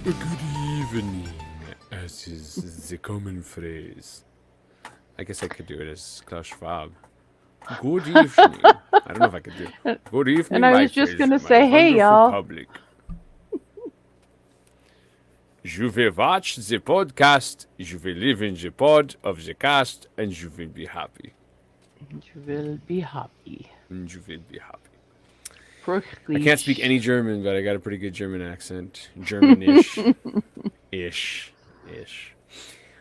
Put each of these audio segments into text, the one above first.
Good evening, as is the common phrase. I guess I could do it as Klaus Schwab. Good evening. I don't know if I could do. Good And evening, I my was just friends, gonna my say, hey wonderful y'all. public. You will watch the podcast, you will live in the pod of the cast, and you will be happy. You will be happy. And you will be happy. I can't speak Fröhlich. any German, but I got a pretty good German accent. Germanish. Ish.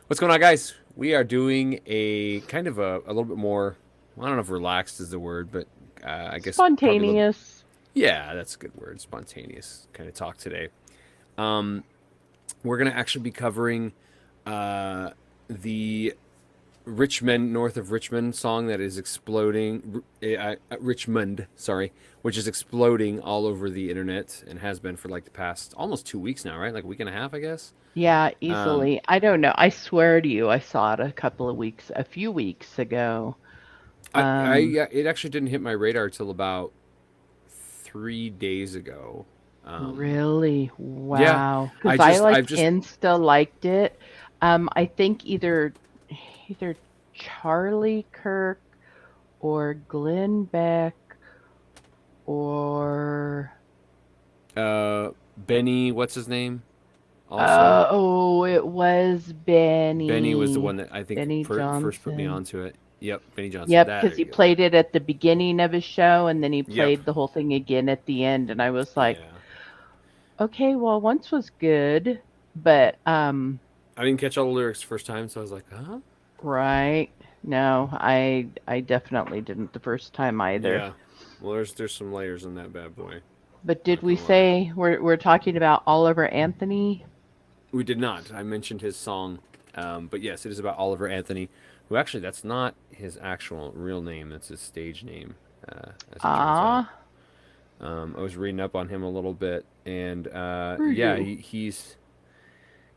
What's going on, guys? We are doing a kind of a little bit more, I don't know if relaxed is the word, but I guess probably a little bit. Spontaneous. Yeah, that's a good word. Spontaneous kind of talk today. Um, we're going to actually be covering the Men North of Richmond song that is exploding, Richmond, sorry, which is exploding all over the internet and has been for like the past almost 2 weeks now, right? Like a week and a half, I guess. Yeah, Um, easily. I don't know. I swear to you, I saw it a few weeks ago. it actually didn't hit my radar till about 3 days ago. Um, Really? yeah, Wow. I Because I just, like I've just, Insta liked it. I think either Charlie Kirk or Glenn Beck or Benny, what's his name? Also, it was Benny was the Benny. one that I think Benny first put me Johnson. onto it. Yep, Benny Johnson. Yep, That because there he you go. played it at the beginning of his show and then he Yep. played the whole thing again at the end. And I was like, Yeah. okay, well, once was good, but, I didn't catch all the lyrics first time, so I was like, huh? right. No, I definitely didn't the first time either. Yeah. Well, there's some layers in that bad boy. But did Not we gonna lie. say we're talking about Oliver Anthony? We did not. I mentioned his song, but yes, it is about Oliver Anthony, who actually that's not his actual real name. That's his stage name, as it turns out. Ah, I was reading up on him a little bit, and were yeah, you?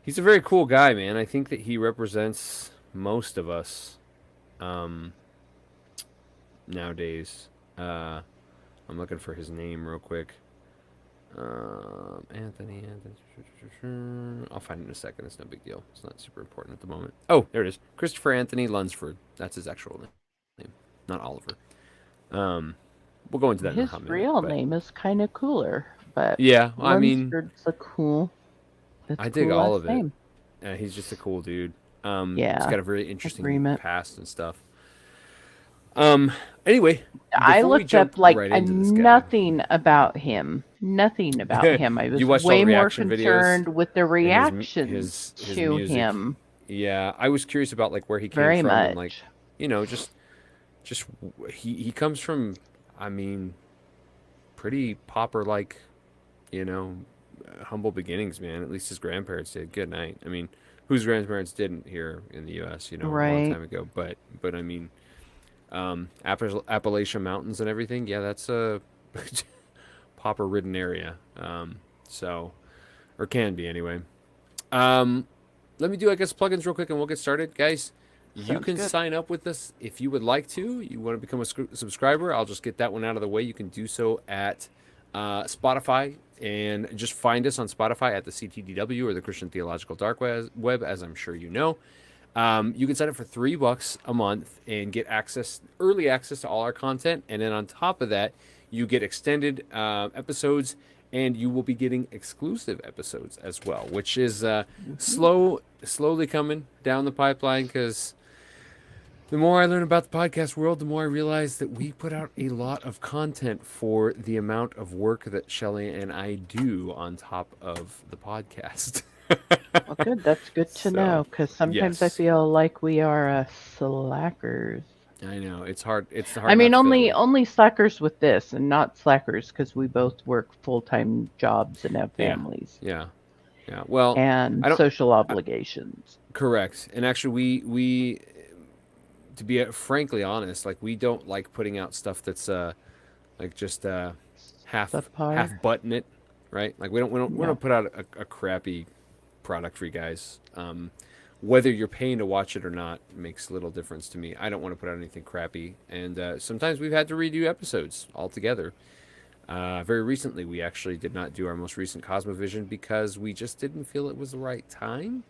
he's a very cool guy, man. I think that he represents most of us um, nowadays. I'm looking for his name real quick. Anthony. I'll find it in a second. It's no big deal. It's not super important at the moment. Oh, there it is. Christopher Anthony Lunsford. That's his actual name, not Oliver. Um, we'll go into that in a His hot minute. real But name is kind of cooler, but yeah, well, I mean, Lunsford's it's I a dig cool all last of it. name. He's just a cool dude. He's Yeah, got a very interesting agreement. past and stuff. Um, anyway, I before we looked jump up like right into this guy, nothing about him. Nothing about him. I you was watched all way the more reaction videos concerned with the and reactions his to music. him. Yeah, I was curious about like where he came Very from and like, much. just he comes from, I mean, pretty pauper like, you know, humble beginnings, man. At least his grandparents did. Good night. I mean, whose grandparents didn't here in the U.S. A long Right. time ago, but I mean, Appalachian Mountains and everything. Yeah, that's a pauper ridden area. So or can be anyway. Um, let me do, I guess, plugins real quick and we'll get started. Guys, you Sounds can good. sign up with us if you would like to. You want to become a subscriber, I'll just get that one out of the way. You can do so at Spotify and just find us on Spotify at the CTDW or the Christian Theological Dark Web, as I'm sure you know. You can sign up for $3 a month and get early access to all our content. And then on top of that, you get extended episodes and you will be getting exclusive episodes as well, which is Hmm. slowly coming down the pipeline because the more I learn about the podcast world, the more I realize that we put out a lot of content for the amount of work that Shelly and I do on top of the podcast. Well, good. That's good to So, know because sometimes I yes, feel like we are slackers. I know it's hard. It's I hard mean, not to feel that only way. only slackers with this, and not slackers because we both work full-time jobs and have Yeah, families yeah, yeah. Well, and I don't. social I, obligations. correct. And actually, we to be frankly honest, like we don't like putting out stuff that's like just half Subpar. button it, right? Like we don't No. put out a crappy product for you guys. Whether you're paying to watch it or not makes little difference to me. I don't want to put out anything crappy, and sometimes we've had to redo episodes altogether. Very recently, we actually did not do our most recent CosmoVision because we just didn't feel it was the right time.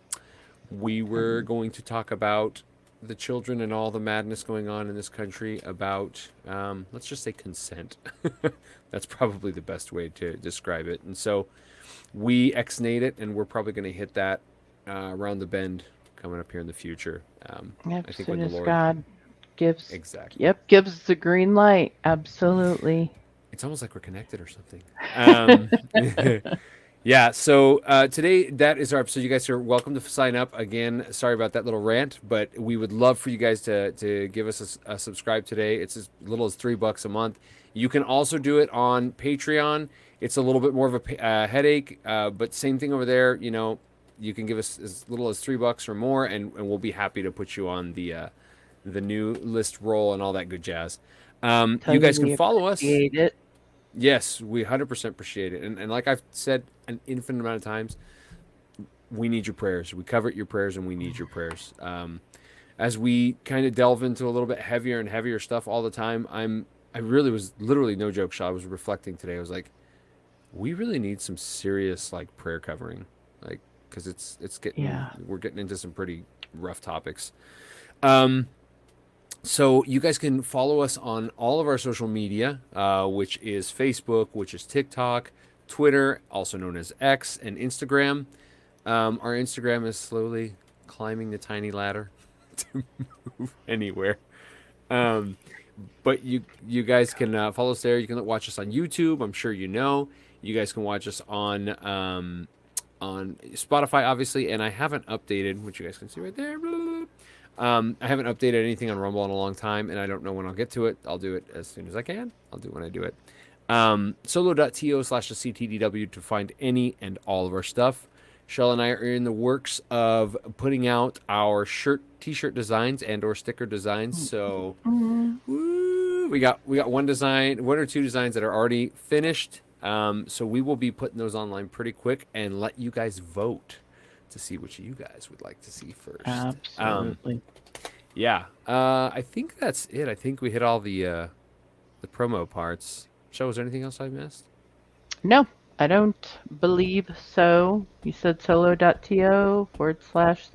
We were going to talk about the children and all the madness going on in this country about, let's just say, consent. That's probably the best way to describe it. And so we ex-nate it, and we're probably going to hit that around the bend coming up here in the future. Yep, I as think soon when the as Lord... God gives, Exactly. gives the green light. Absolutely. It's almost like we're connected or something. Yeah, so today that is our episode. You guys are welcome to sign up. Again, sorry about that little rant, but we would love for you guys to give us a subscribe today. It's as little as $3 a month. You can also do it on Patreon. It's a little bit more of a headache, but same thing over there. You know, you can give us as little as $3 or more, and we'll be happy to put you on the new list roll and all that good jazz. Tell You you guys can we follow us. appreciate it. Yes, we 100% appreciate it. And like I've said an infinite amount of times, we need your prayers. We covet your prayers and we need your prayers. As we kind of delve into a little bit heavier and heavier stuff all the time, I really was literally, no joke, Shaw. I was reflecting today. I was like, we really need some serious like prayer covering, like because it's getting Yeah. we're getting into some pretty rough topics. Um, So you guys can follow us on all of our social media, which is Facebook, which is TikTok, Twitter, also known as X, and Instagram. Our Instagram is slowly climbing the tiny ladder to move anywhere. Um, but you guys can follow us there. You can watch us on YouTube. I'm sure you know. You guys can watch us on Spotify, obviously, and I haven't updated, which you guys can see right there. I haven't updated anything on Rumble in a long time, and I don't know when I'll get to it. I'll do it as soon as I can. I'll do it when I do it. Solo.to/the CTDW to find any and all of our stuff. Shell and I are in the works of putting out our t-shirt designs and or sticker designs. So woo, we got one or two designs that are already finished. So we will be putting those online pretty quick and let you guys vote to see what you guys would like to see first. Absolutely. Yeah. I think that's it. I think we hit all the promo parts. So, was there anything else I missed? No, I don't believe so. You said solo.to/the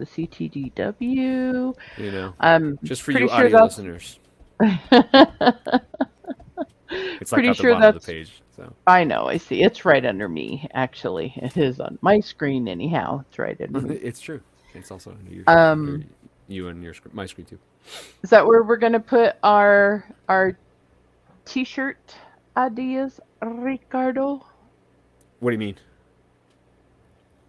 CTDW. You know, I'm just for pretty you sure audio that's listeners, it's like pretty at the sure bottom of the that's page. So I know, I see. It's right under me, actually. It is on my screen anyhow. It's right under me. it's true. It's also under your or Um, you and my screen too. is that where we're gonna put our t-shirt ideas, Ricardo? What do you mean?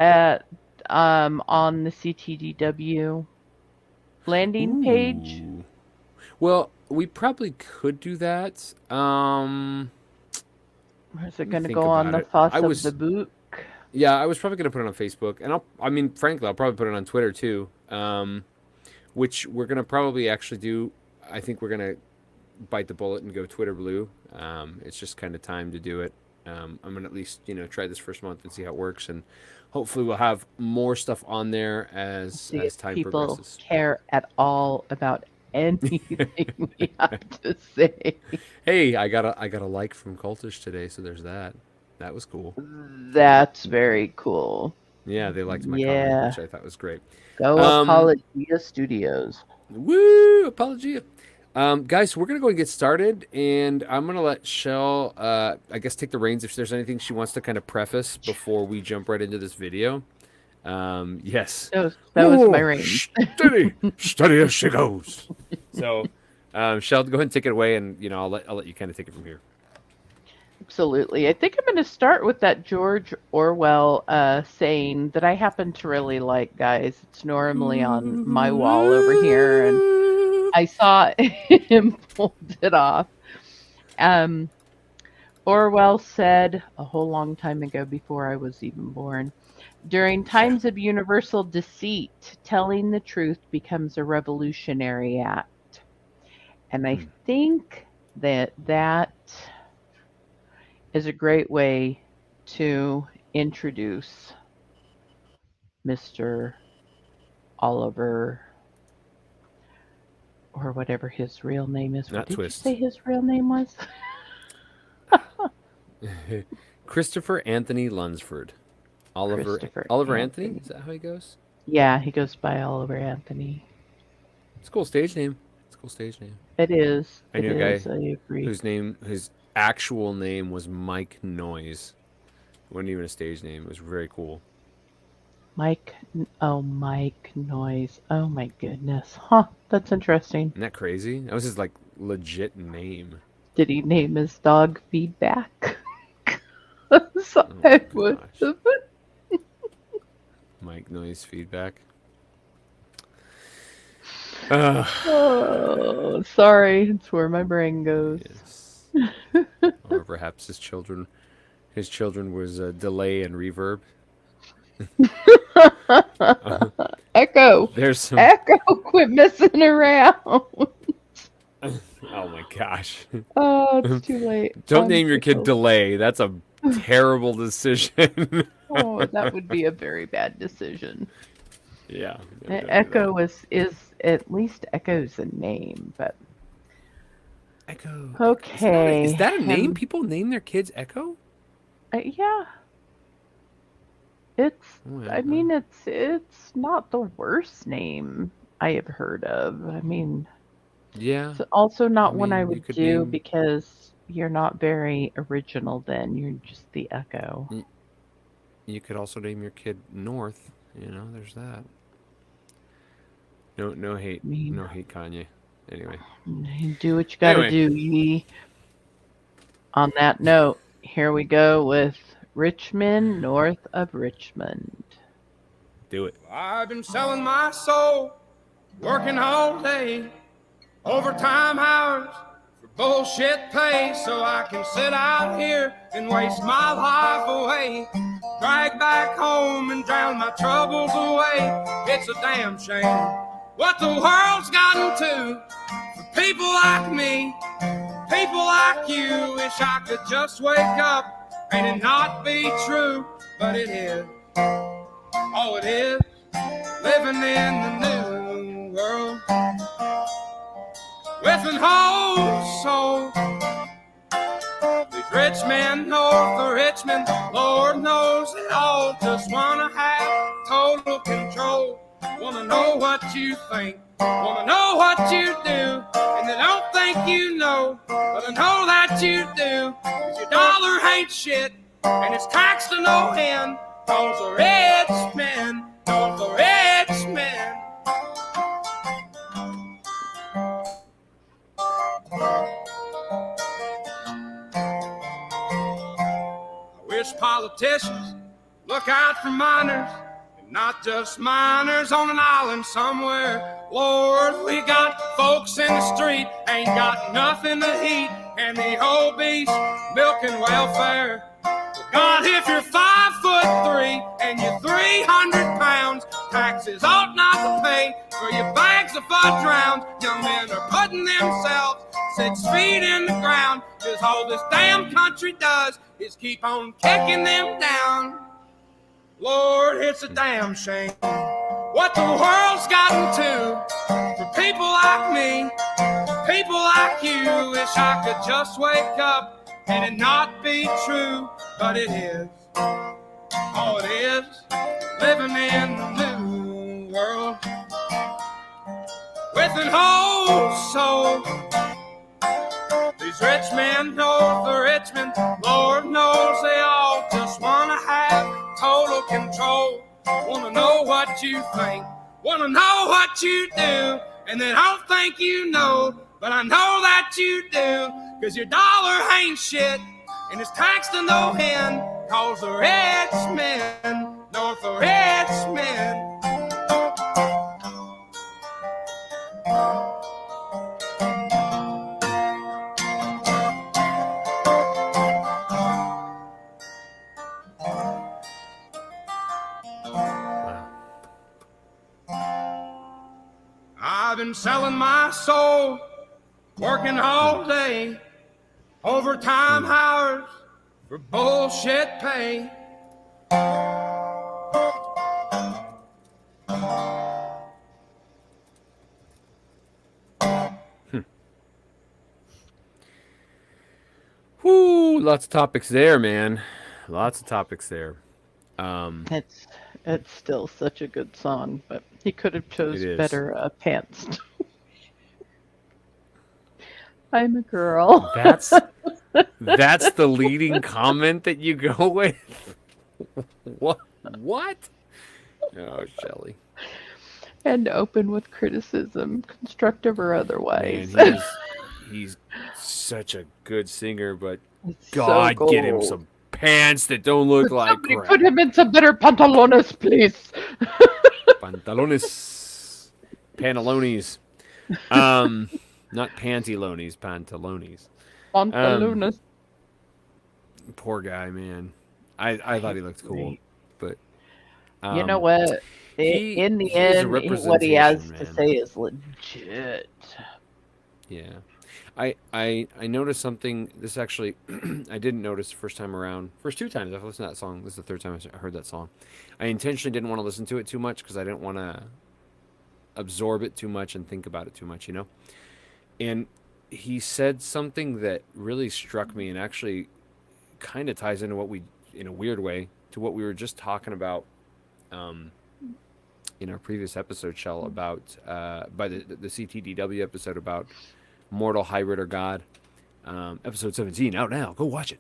At on the CTDW landing page? Ooh. Well, we probably could do that. Or is it Let me going to think go on about the it. fuss of the book? Yeah, I was probably gonna put it on Facebook, and frankly, I'll probably put it on Twitter too. Which we're gonna probably actually do. I think we're gonna bite the bullet and go Twitter blue. It's just kind of time to do it. I'm gonna at least try this first month and see how it works, and hopefully we'll have more stuff on there See as if time people progresses. care at all about anything we have to say. Hey, I got a like from Cultish today, so there's that. That was cool. That's very cool. Yeah, they liked my comment, Yeah. which I thought was great. Go Apologia Studios. Woo! Apologia. Guys, we're going to go and get started, and I'm going to let Shell, I guess, take the reins if there's anything she wants to kind of preface before we jump right into this video. Yes. That was my range. Steady as she goes. So, Shell, go ahead and take it away, and, I'll let you kind of take it from here. Absolutely. I think I'm going to start with that George Orwell saying that I happen to really like, guys. It's normally on my wall over here, and I saw him pulled it off. Orwell said a whole long time ago, before I was even born, during times of universal deceit, telling the truth becomes a revolutionary act. And I think that is a great way to introduce Mr. Oliver, or whatever his real name is. Not What did Twist. you say his real name was? Christopher Anthony Lunsford. Christopher Oliver Anthony? Anthony. Is that how he goes? Yeah, he goes by Oliver Anthony. It's a cool stage name. It's a cool stage name. It is. I It knew a guy is. I agree. his actual name was Mike Noise. It wasn't even a stage name. It was very cool. Mike Noise. Oh my goodness. Huh, that's interesting. Isn't that crazy? That was his like legit name. Did he name his dog Feedback? So Oh I my would gosh. Mike Noise feedback. Oh, sorry. It's where my brain goes. Yes. Or perhaps his children was delay and reverb. Echo. There's some. Echo, quit messing around. Oh my gosh! Oh, it's too late. Don't I'm name your kid tickled. Delay. That's a terrible decision. Oh, that would be a very bad decision. Yeah. don't do that. Echo is at least Echo's a name, but Echo. okay. Is that a name? People name their kids Echo? Yeah. It's Oh, yeah, I mean it's not the worst name I have heard of. I mean, yeah. it's also not I one I mean, you would could do name. because you're not very original then. You're just the Echo. You could also name your kid North. There's that. No hate. I mean, No hate, Kanye. Anyway. you do what you gotta Anyway. do, Yee. On that note, here we go with Men North of Richmond. Do it. I've been selling my soul, working all day, overtime hours for bullshit pay, so I can sit out here and waste my life away, drag back home and drown my troubles away. It's a damn shame what the world's gotten to for people like me, people like you. Wish I could just wake up and it not be true, but it is. Oh, it is living in the new world with an whole soul. These rich men north of Richmond, Lord knows they all just wanna have total control. Wanna know what you think, wanna know what you do, and they don't think you know, but I know that you do. 'Cause your dollar ain't shit, and it's taxed to no end. Cause the rich men, cause the rich men. I wish politicians look out for miners, and not just miners on an island somewhere. Lord, we got folks in the street, ain't got nothing to eat, and the obese milking welfare. God, if you're 5'3" and you're 300 pounds, taxes ought not to pay for your bags of fudge rounds. Young men are putting themselves 6 feet in the ground, 'cause all this damn country does is keep on kicking them down. Lord, it's a damn shame what the world's gotten to for people like me, people like you. Wish I could just wake up and it not be true, but it is. Oh, it is living in the new world with an whole soul. These rich men north of Richmond, Lord knows they all just wanna have total control. Wanna know what you think, wanna know what you do, and they don't think you know, but I know that you do. 'Cause your dollar ain't shit, and it's taxed to no end. Cause the rich men, north of Richmond. Wow. I've been selling my soul, working all day, overtime hours for bullshit pay. Whoo, lots of topics there, man. Lots of topics there. It's it's still such a good song, but he could have It chose is. better pants. I'm a girl. That's the leading comment that you go with. What? What? Oh, Shelley. And open with criticism, constructive or otherwise. Man, he's such a good singer, but It's God, so get him gold. some pants that don't look like Somebody crap. put him in some better pantalones, please. Pantalones. Pantalones. Not pantylones, pantalones. Pantalones. Poor guy, man. I thought he looked cool, but You know what? In the he is a end, what he has representation, to man. say is legit. Yeah. I noticed something. This actually, I didn't notice the first time around. First two times I've listened to that song. This is the third time I heard that song. I intentionally didn't want to listen to it too much because I didn't want to absorb it too much and think about it too much, you know? And he said something that really struck me and actually kind of ties into what we, in a weird way, to what we were just talking about in our previous episode, Shell, about by the CTDW episode about mortal, hybrid, or God. Episode 17 out now. Go watch it.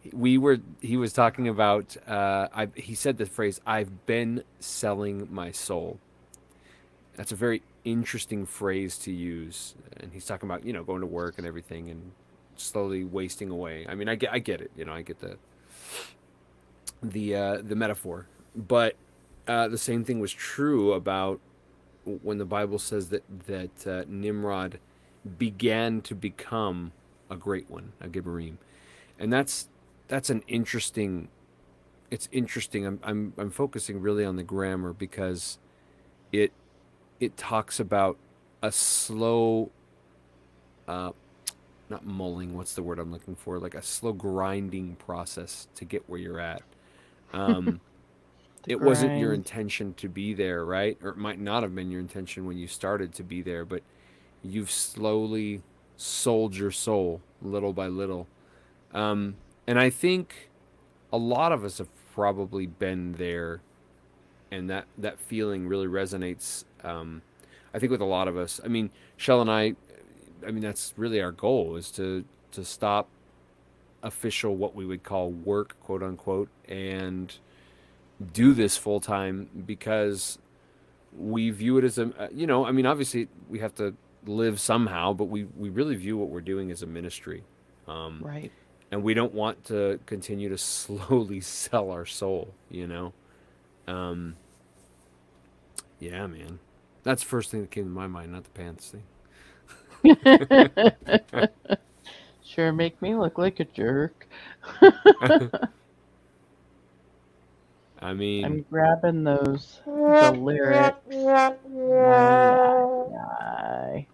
He was talking about. He said the phrase, "I've been selling my soul." That's a very interesting phrase to use, and he's talking about going to work and everything and slowly wasting away. I mean, I get it. I get the metaphor, but the same thing was true about when the Bible says that Nimrod began to become a great one, a Gibborim, and that's an interesting. It's interesting. I'm focusing really on the grammar because it talks about a slow, not mulling. What's the word I'm looking for? Like a slow grinding process to get where you're at. It wasn't your Grind. intention to be there, right? Or it might not have been your intention when you started to be there, but you've slowly sold your soul little by little. And I think a lot of us have probably been there, and that feeling really resonates. I think with a lot of us. I mean, Shell and I mean, that's really our goal is to stop official what we would call work, quote unquote, and do this full time because we view it as I mean, obviously we have to live somehow, but we really view what we're doing as a ministry. Right. And we don't want to continue to slowly sell our soul. Yeah, man. That's the first thing that came to my mind, not the pants thing. Sure make me look like a jerk. I mean, I'm grabbing the lyrics. Yay.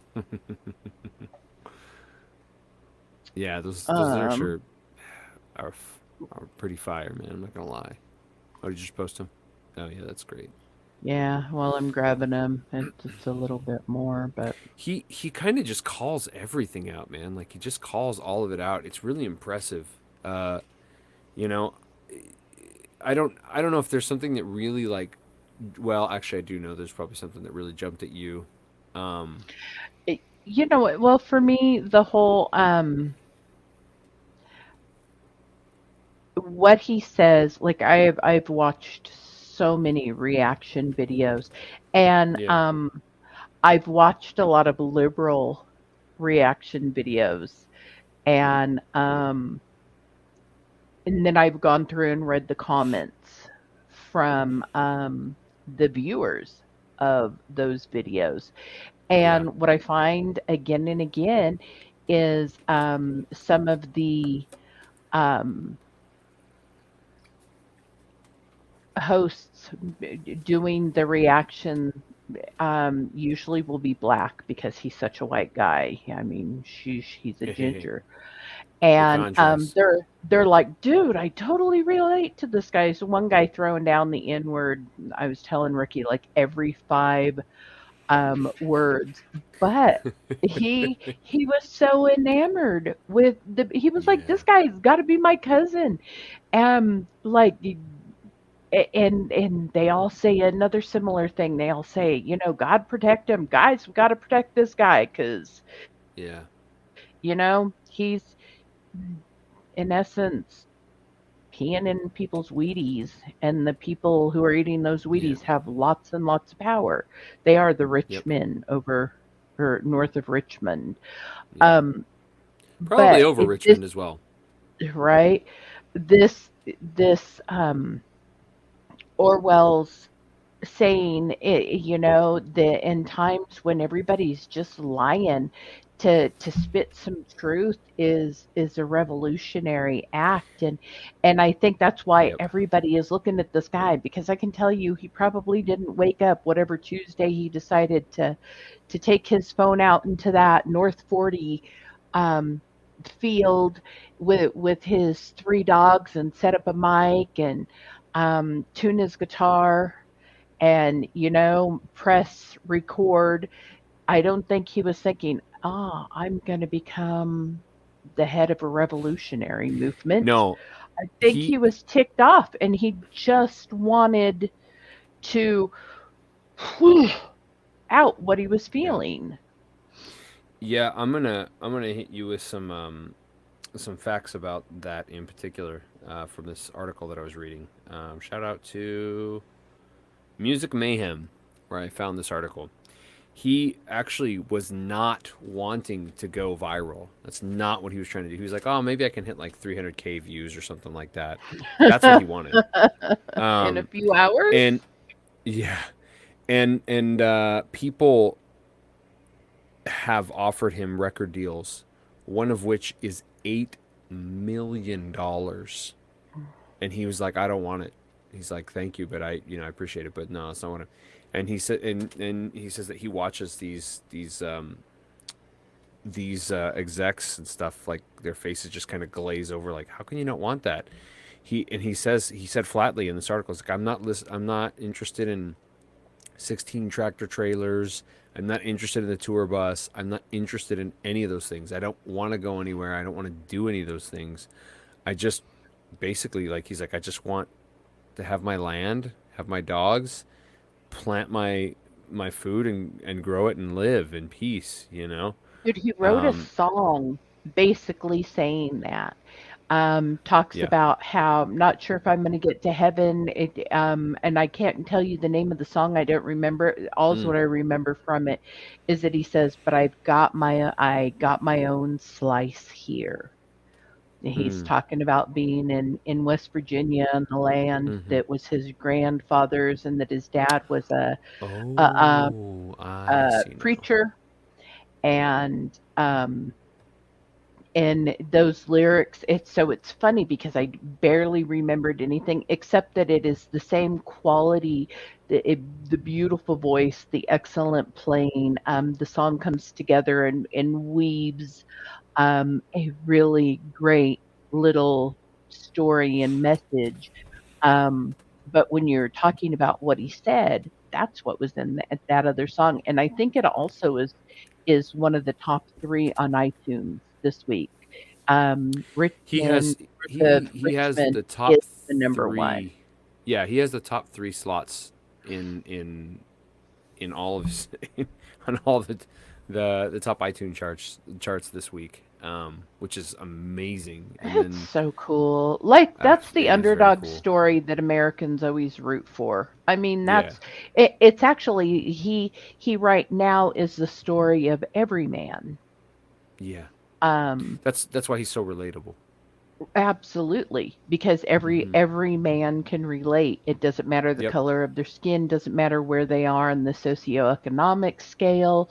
yeah, those lyrics are pretty fire, man. I'm not gonna lie. Oh, did you just post them? Oh yeah, that's great. Yeah, well, I'm grabbing them. It's a little bit more, but He kind of just calls everything out, man. Like he just calls all of it out. It's really impressive. You know, I don't know if there's something that really like. Well, actually, I do know there's probably something that really jumped at you. you know what? Well, for me, the whole what he says, like I've watched so many reaction videos, and Yeah. I've watched a lot of liberal reaction videos, and then I've gone through and read the comments from the viewers of those videos. Yeah. And what I find again and again is some of the um, hosts doing the reaction usually will be black because he's such a white guy. I mean, he's a ginger. The And contrast. they're like, dude, I totally relate to this guy. So one guy throwing down the N word. I was telling Ricky, like every 5 words, but he was so enamored with he was like, Yeah. this guy's got to be my cousin. Like, and they all say another similar thing. They all say, God protect him, guys. We got to protect this guy because Yeah. he's in essence peeing in people's Wheaties, and the people who are eating those Yeah. Wheaties have lots and lots of power. They are the rich Yep. men over or north of Richmond. Yeah. Um, Probably but over Richmond as well. right, this Orwell's saying it, that in times when everybody's just lying, to spit some truth is a revolutionary act, and I think that's why Yep. everybody is looking at this guy, because I can tell you he probably didn't wake up whatever Tuesday he decided to take his phone out into that North 40 um, field with his three dogs and set up a mic and tune his guitar and press record. I don't think he was thinking, I'm going to become the head of a revolutionary movement. No, I think he he was ticked off and he just wanted to whew, out what he was yeah. feeling. Yeah, I'm gonna hit you with some facts about that in particular from this article that I was reading. Shout out to Music Mayhem, where I found this article. He actually was not wanting to go viral. That's not what he was trying to do. He was like, "Oh, maybe I can hit like 300K views or something like that." That's what he wanted. In a Um, few hours? and yeah, and people have offered him record deals, one of which is $8 million, and he was like, "I don't want it." He's like, "Thank you, but I appreciate it, but no, it's not what I." And he said, and he says that he watches these execs and stuff, like their faces just kind of glaze over, like, how can you not want that? He said flatly in this article, it's like, I'm not interested in 16 tractor trailers. I'm not interested in the tour bus. I'm not interested in any of those things. I don't want to go anywhere. I don't want to do any of those things. I just basically, like, he's like, I just want to have my land, have my dogs, plant my food and grow it and live in peace, you know? Dude, he wrote a Um, song basically saying that. Talks yeah. about how I'm not sure if I'm going to get to heaven. And I can't tell you the name of the song. I don't remember. Also, Mm, what I remember from it is that he says, "But I got my own slice here." He's mm, talking about being in West Virginia on the land mm-hmm. that was his grandfather's, and that his dad was a, Oh, I a see now. preacher, and in those lyrics, it's funny because I barely remembered anything except that it is the same quality, the beautiful voice, the excellent playing. The song comes together and weaves a really great little story and message. But when you're talking about what he said, that's what was in that other song, and I think it also is one of the top three on iTunes this week. He Richmond has North of he has Richmond the is top the number one. three. Yeah, he has the top three slots in all of his, on all the top iTunes charts this week, which is amazing. And It's then so cool. Like, that's the it is very underdog cool. story that Americans always root for. I mean, Yeah, it's actually he right now is the story of every man. yeah. Um, That's why he's so relatable. Absolutely, because Hmm. every man can relate. It doesn't matter the Yep. color of their skin, doesn't matter where they are in the socioeconomic scale,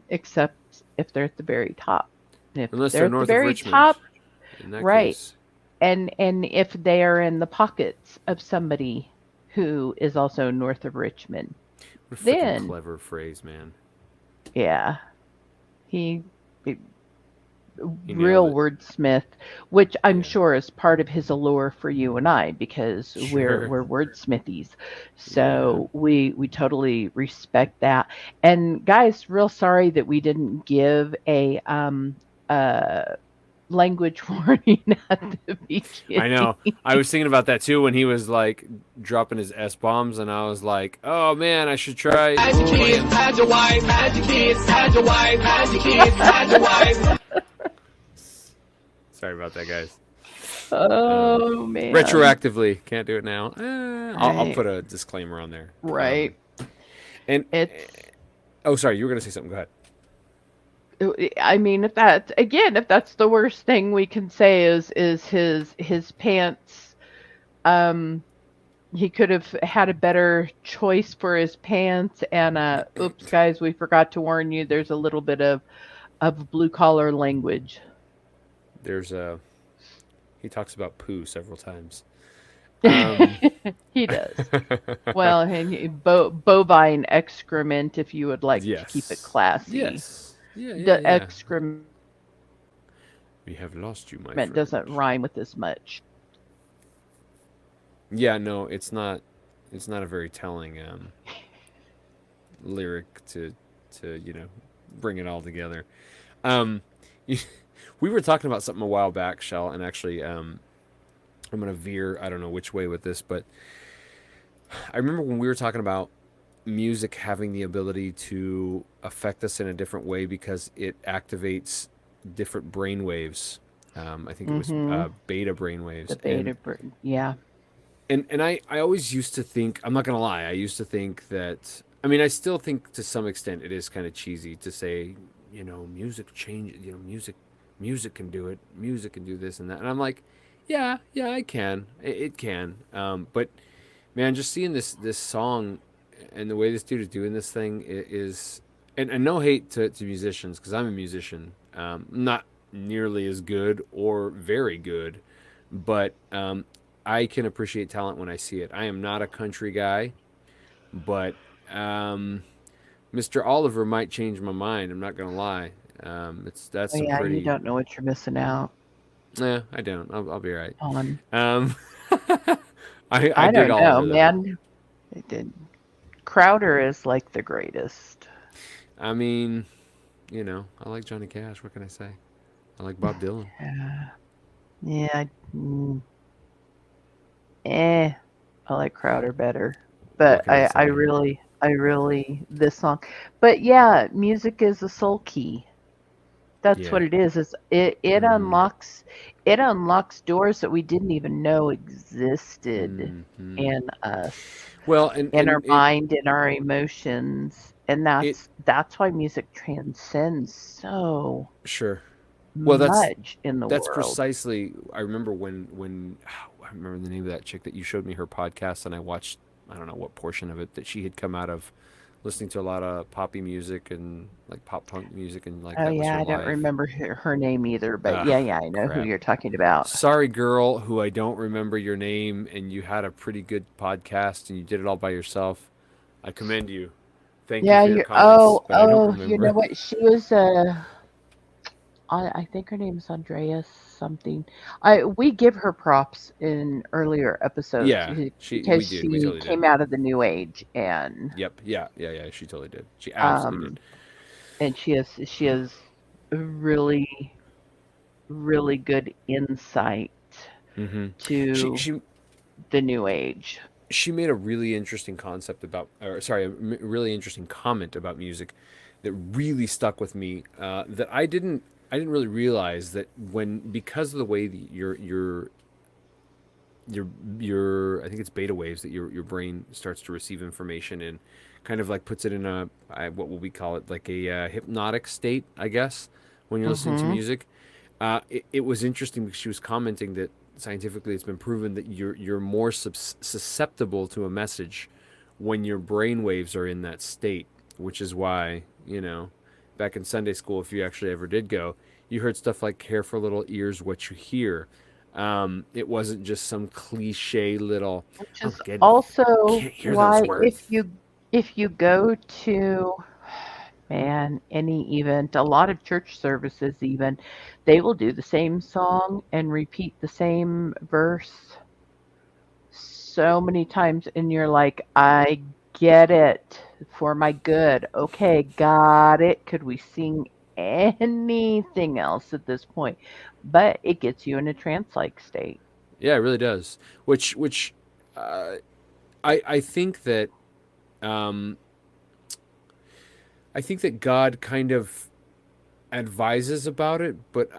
except if they're at the very top. If Unless they're they're at the north of very Richmond. top, In that right, case, and if they are in the pockets of somebody who is also north of Richmond, what a freaking then clever phrase, man. yeah, he He nailed real it. wordsmith, which I'm Yeah. sure is part of his allure for you and I, because Sure. we're wordsmithies. Yeah. So we totally respect that. And guys, real sorry that we didn't give a language warning at the I know. beginning. I was thinking about that too when he was like dropping his S bombs, and I was like, "Oh man, I should try." Had your kids, had your wife, had your kids, had your wife, had your kids, had your wife. Sorry about that, guys. Oh man. Retroactively, can't do it now. I'll I- put a disclaimer on there. right. And It's oh, sorry, you were gonna say something. Go ahead. I mean, if that's the worst thing we can say is his pants. He could have had a better choice for his pants. And oops, guys, we forgot to warn you. There's a little bit of blue collar language. There's he talks about poo several times. He does. Well, and bovine excrement, if you would like to keep it Yes. classy. Yes. Yeah. The excrement We have lost you, my friend. doesn't rhyme with as much. Yeah, no, it's not. It's not a very telling lyric to bring it all together. Um, we were talking about something a while back, Shell, and actually, I'm gonna veer. I don't know which way with this, but I remember when we were talking about music having the ability to affect us in a different way because it activates different brain waves. I think it was beta brain waves. The beta, yeah. And I always used to think, I'm not gonna lie, I used to think that, I mean, I still think to some extent it is kind of cheesy to say, music change, music can do it, music can do this and that, and I'm like, yeah, I can, it can, but man, just seeing this song and the way this dude is doing this thing is, and no hate to musicians, because I'm a musician, not nearly as good or very good, but I can appreciate talent when I see it. I am not a country guy, but Mr. Oliver might change my mind. I'm not gonna lie. That's some Yeah, pretty. you don't know what you're missing out Yeah, I don't. I'll be right. on. I dig don't know, Oliver though. man. It did. Crowder is like the greatest. I mean, I like Johnny Cash. What can I say? I like Bob Dylan. Yeah. I like Crowder better, but What can I I say? really this song. But yeah, music is a soul key. That's what Yeah. it is. It unlocks doors that we didn't even know existed Hmm. in us, Well, in our and mind, in our emotions, and it that's why music transcends so sure. Well, that's much in the That's world. precisely. I remember when I remember the name of that chick that you showed me her podcast, and I watched. I don't know what portion of it that she had come out of listening to a lot of poppy music and like pop punk music, and like Oh that was yeah, her I don't life. remember her name either, but Ah, yeah, I know who crap. you're talking about. Sorry, girl, who I don't remember your name, and you had a pretty good podcast, and you did it all by yourself. I commend you. Thank you Yeah, for your comments, but I don't you know remember. what? She was I think her name's Andreas something. We give her props in earlier episodes Yeah, because we did. We she totally did. came out of the new age, and Yep. Yeah. She totally did. She absolutely um did. and she has really really good insight Mm-hmm. to She the new age. she made a really interesting concept about, or sorry, really interesting comment about music that really stuck with me. That I didn't really realize that because of the way that your I think it's beta waves that your brain starts to receive information and kind of like puts it in what will we call it, like a hypnotic state, I guess, when you're listening to Mm-hmm. music. It was interesting because she was commenting that scientifically it's been proven that you're more susceptible to a message when your brain waves are in that state, which is why, back in Sunday school, if you actually ever did go, you heard stuff like "careful little ears, what you hear." It wasn't just some cliche little, Which "Oh, is good, also can't hear those why words." if you go to Man, any event, a lot of church services even, they will do the same song and repeat the same verse so many times, and you're like, I get it for my good. Okay, got it. Could we sing anything else at this point? But it gets you in a trance-like state. Yeah, it really does. Which uh, I think that um, I think that God kind of advises about it, but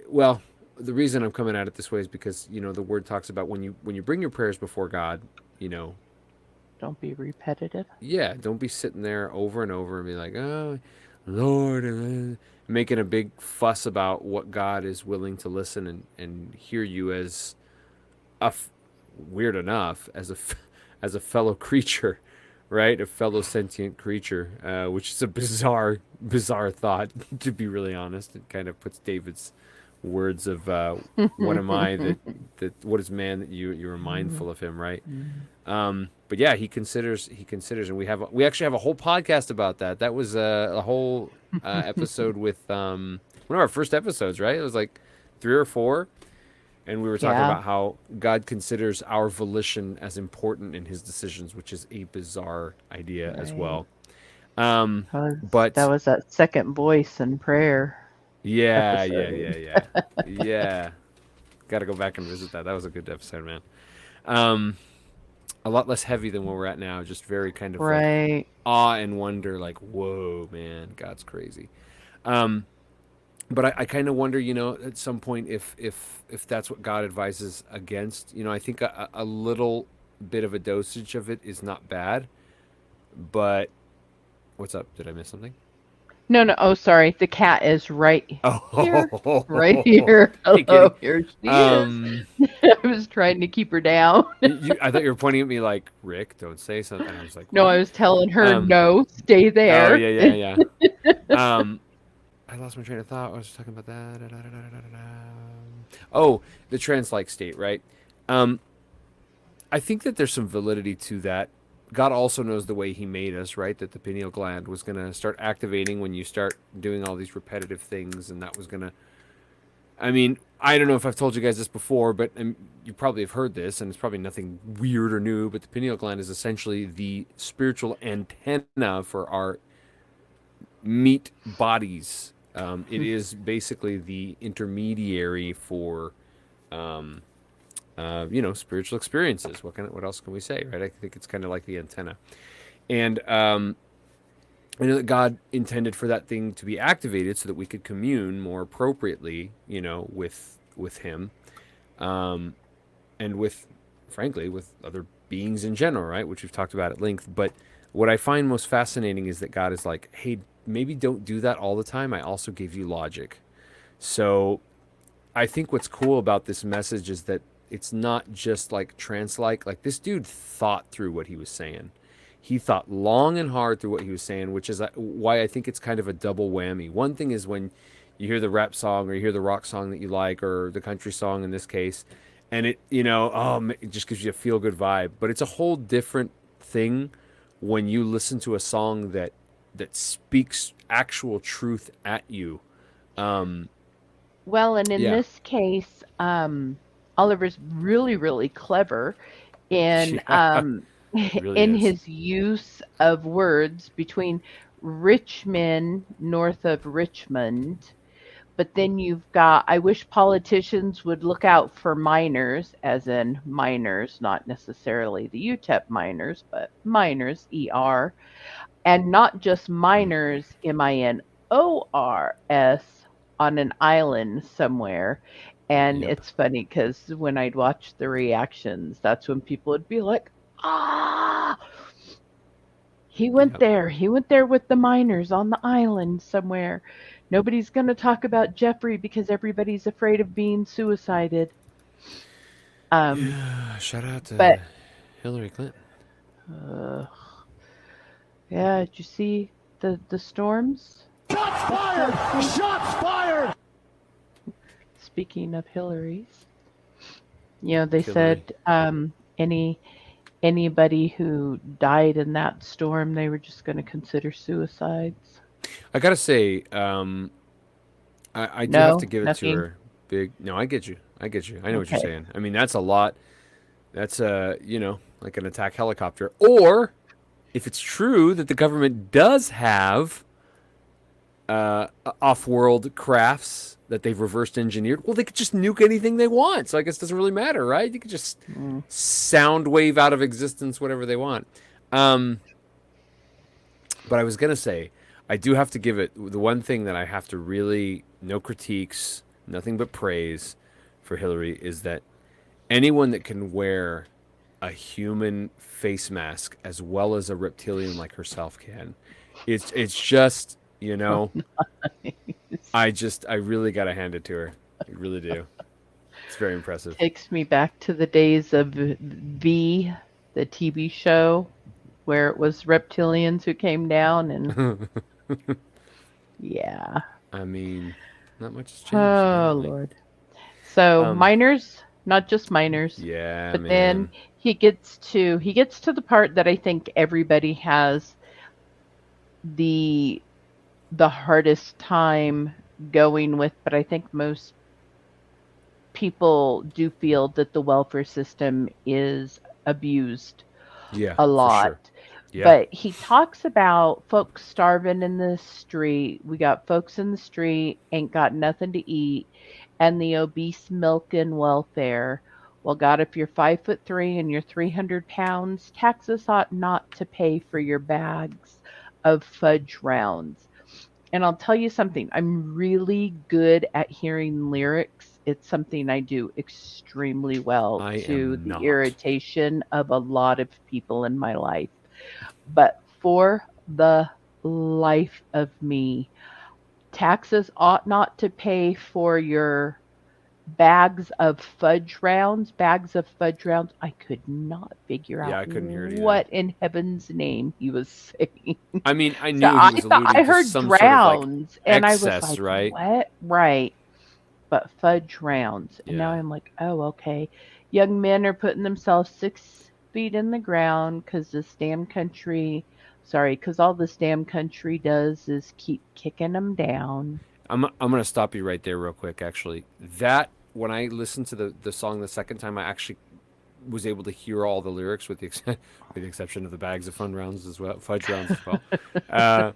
well, the reason I'm coming at it this way is because the word talks about when you bring your prayers before God, you know, Don't be repetitive. yeah, don't be sitting there over and over and be like, oh, Lord, making a big fuss about what God is willing to listen and hear you as a weird enough as as a fellow creature, right? A fellow sentient creature, which is a bizarre thought, to be really honest. It kind of puts David's words of what am I that what is man that you are mindful of him, right? But yeah, he considers, and we actually have a whole podcast about that. That was a whole episode with one of our first episodes, right? It was like 3 or 4, and we were talking Yeah. about how God considers our volition as important in his decisions, which is a bizarre idea as Right. well. That But was that second voice in prayer yeah, episode. yeah. Got to go back and visit that. That was a good episode, man. A lot less heavy than where we're at now. Just very kind of like Right. awe and wonder, like, whoa, man, God's crazy. But I kind of wonder, at some point if that's what God advises against. I think a little bit of a dosage of it is not bad. But what's up? Did I miss something? No. Oh, sorry. The cat is right here. Oh, Right here. Hey, Hello. kitty. Here she is. Um, I was trying to keep her down. I thought you were pointing at me like, Rick, don't say something. I was like, No, what? I was telling her, Um, no, stay Oh there. yeah. I lost my train of thought. I was talking about that. Oh, the trance-like state, right? I think that there's some validity to that. God also knows the way he made us, right? That the pineal gland was going to start activating when you start doing all these repetitive things, and that was going to. I mean, I don't know if I've told you guys this before, but you probably have heard this, and it's probably nothing weird or new, but the pineal gland is essentially the spiritual antenna for our meat bodies. It is basically the intermediary for, spiritual experiences. What else can we say, right? I think it's kind of like the antenna, and I know that God intended for that thing to be activated so that we could commune more appropriately, with Him, and frankly, with other beings in general, right? Which we've talked about at length. But what I find most fascinating is that God is like, hey, maybe don't do that all the time. I also gave you logic. So I think what's cool about this message is that it's not just like trance-like. Like, this dude thought through what he was saying. He thought long and hard through what he was saying, which is why I think it's kind of a double whammy. One thing is when you hear the rap song or you hear the rock song that you like, or the country song in this case, and it just gives you a feel-good vibe. But it's a whole different thing when you listen to a song that speaks actual truth at you. Well, and in Yeah. this case, Oliver's really, really clever in Yeah, really in is. his use of words between Richmond, north of Richmond, but then you've got, I wish politicians would look out for minors, as in minors, not necessarily the UTEP minors, but minors, ER, and not just minors, MINORS, on an island somewhere. And Yep. it's funny because when I'd watch the reactions, that's when people would be like, ah, he went Yep. there. He went there with the miners on the island somewhere. Nobody's going to talk about Jeffrey because everybody's afraid of being suicided. Yeah. Shout out to But Hillary Clinton. uh, yeah, did you see the storms? Shots fired! Shots fired! Speaking of Hillary's, they Hillary. said any anybody who died in that storm, they were just going to consider suicides. I gotta say, I do have to No, give it to nothing. her. Big. No, I get you. I get you. I know what you're Okay. saying. I mean, that's a lot. That's like an attack helicopter. Or if it's true that the government does have off-world crafts that they've reversed engineered, well, they could just nuke anything they want. So I guess it doesn't really matter, right? They could just Mm. sound wave out of existence whatever they want. Um, but I was gonna say, I do have to give it the one thing that I have to really no critiques, nothing but praise for Hillary is that anyone that can wear a human face mask as well as a reptilian like herself can, it's just I really gotta hand it to her. I really do. It's very impressive. Takes me back to the days of V, the TV show, where it was reptilians who came down and yeah. I mean, not much has changed Oh apparently. Lord. So Um, minors, not just minors, yeah, but then man. he gets to the part that I think everybody has the hardest time going with, but I think most people do feel that the welfare system is abused Yeah, a for sure. lot. Yeah. But he talks about folks starving in the street. We got folks in the street, ain't got nothing to eat, and the obese milking welfare. Well, God, if you're 5'3" and you're 300 pounds, taxes ought not to pay for your bags of fudge rounds. And I'll tell you something, I'm really good at hearing lyrics. It's something I do extremely well I to am the not. irritation of a lot of people in my life. But for the life of me, taxes ought not to pay for your bags of fudge rounds. I could not figure Yeah, out I couldn't hear it either. what in heaven's name he was saying. I mean, I So knew he was alluding I to heard some sort of like drowns and I was excess, like, right? what? Right. But fudge rounds. And now Yeah. I'm like, oh, okay. Young men are putting themselves 6 feet in the ground because all this damn country does is keep kicking them down. I'm gonna stop you right there real quick. Actually, that when I listened to the song the second time, I actually was able to hear all the lyrics with with the exception of the bags of fun rounds as well, fudge rounds as well. Uh,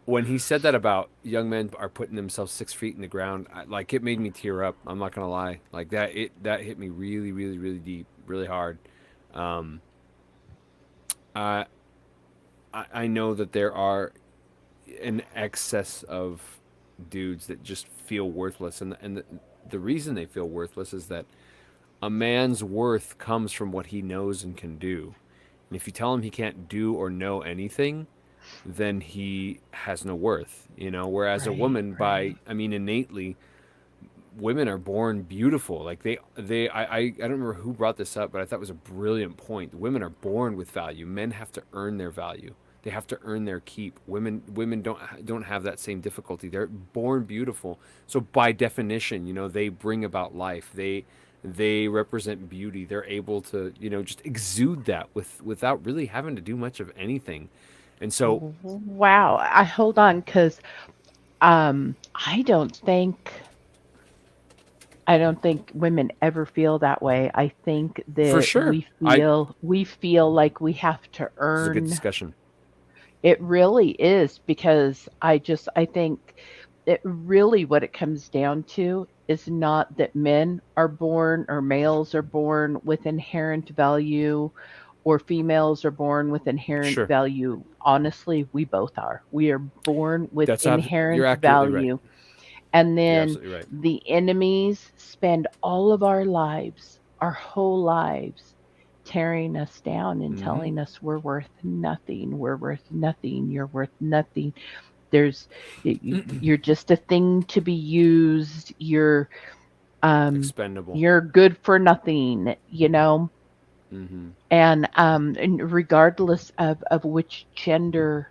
when he said that about young men are putting themselves 6 feet in the ground, like it made me tear up. I'm not gonna lie, like that hit me really, really, really deep, really hard. Um, I I know that there are an excess of dudes that just feel worthless, and the reason they feel worthless is that a man's worth comes from what he knows and can do. And if you tell him he can't do or know anything, then he has no worth, Whereas a Right, woman, right. innately, women are born beautiful. Like I don't remember who brought this up, but I thought it was a brilliant point. Women are born with value. Men have to earn their value. They have to earn their keep. Women don't have that same difficulty. They're born beautiful. So by definition, they bring about life. They represent beauty. They're able to, just exude that without really having to do much of anything. And so, Wow. I hold on because I don't think women ever feel that way. I think for that sure, we feel like we have to this is a good earn. discussion. It really is because I think it really what it comes down to is not that men are born or males are born with inherent value or females are born with inherent Sure, value. Honestly, we both are. We are born with you're inherent accurately right. value. And You're then absolutely right. the enemies spend all of our lives, our whole lives, tearing us down and Hmm. telling us we're worth nothing. We're worth nothing. You're worth nothing. There's you're just a thing to be used. Um Expendable. you're good for nothing. Hmm. And regardless of which gender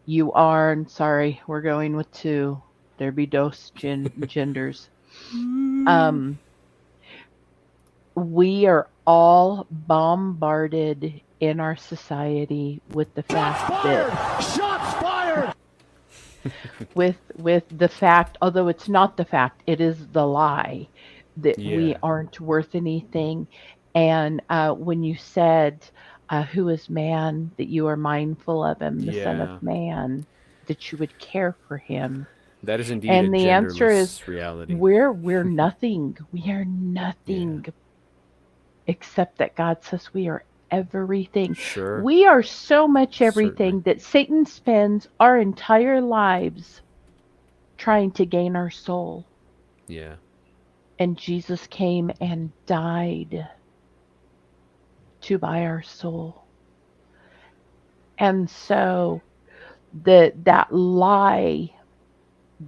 you are, and sorry, we're going with two. There be dos genders. Um, we are all bombarded in our society with the fact that Shots fired! with the fact, although it's not the fact, it is the lie that we Yeah. aren't worth anything. And when you said, "Who is man that you are mindful of him, the Son of Yeah. Man, that you would care for him?" That is indeed a And the answer is, genderless reality. we're nothing. We are Yeah. nothing except that God says we are everything. Sure. We are so much everything Certainly. that Satan spends our entire lives trying to gain our soul. Yeah. And Jesus came and died to buy our soul. And so that lie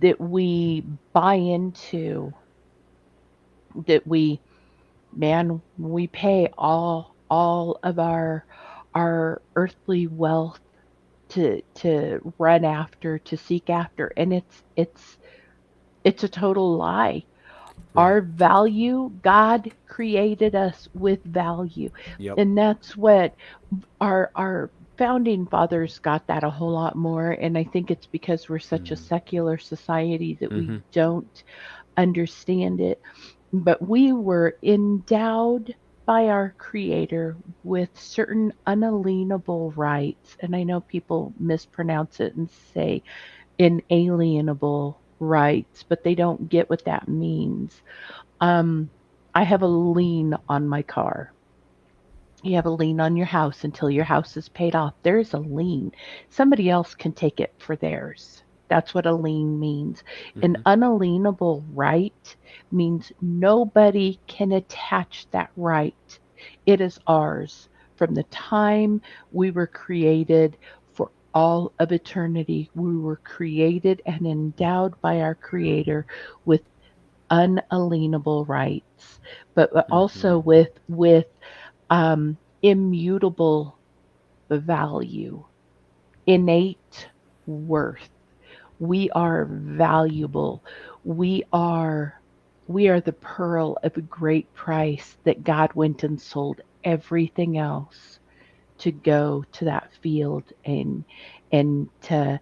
that we buy into, that we pay all of our earthly wealth to run after, to seek after, and it's a total lie. Right. Our value, God created us with value. Yep. And that's what our founding fathers got that a whole lot more. And I think it's because we're such a secular society that we don't understand it. But we were endowed by our Creator with certain unalienable rights. And I know people mispronounce it and say inalienable rights, but they don't get what that means. I have a lien on my car. You have a lien on your house until your house is paid off. There's a lien. Somebody else can take it for theirs. That's what a lien means. An unalienable right means nobody can attach that right. It is ours from the time we were created for all of eternity. We were created and endowed by our Creator with unalienable rights, but also with immutable value, innate worth. We are valuable. We are the pearl of a great price that God went and sold everything else to go to that field and to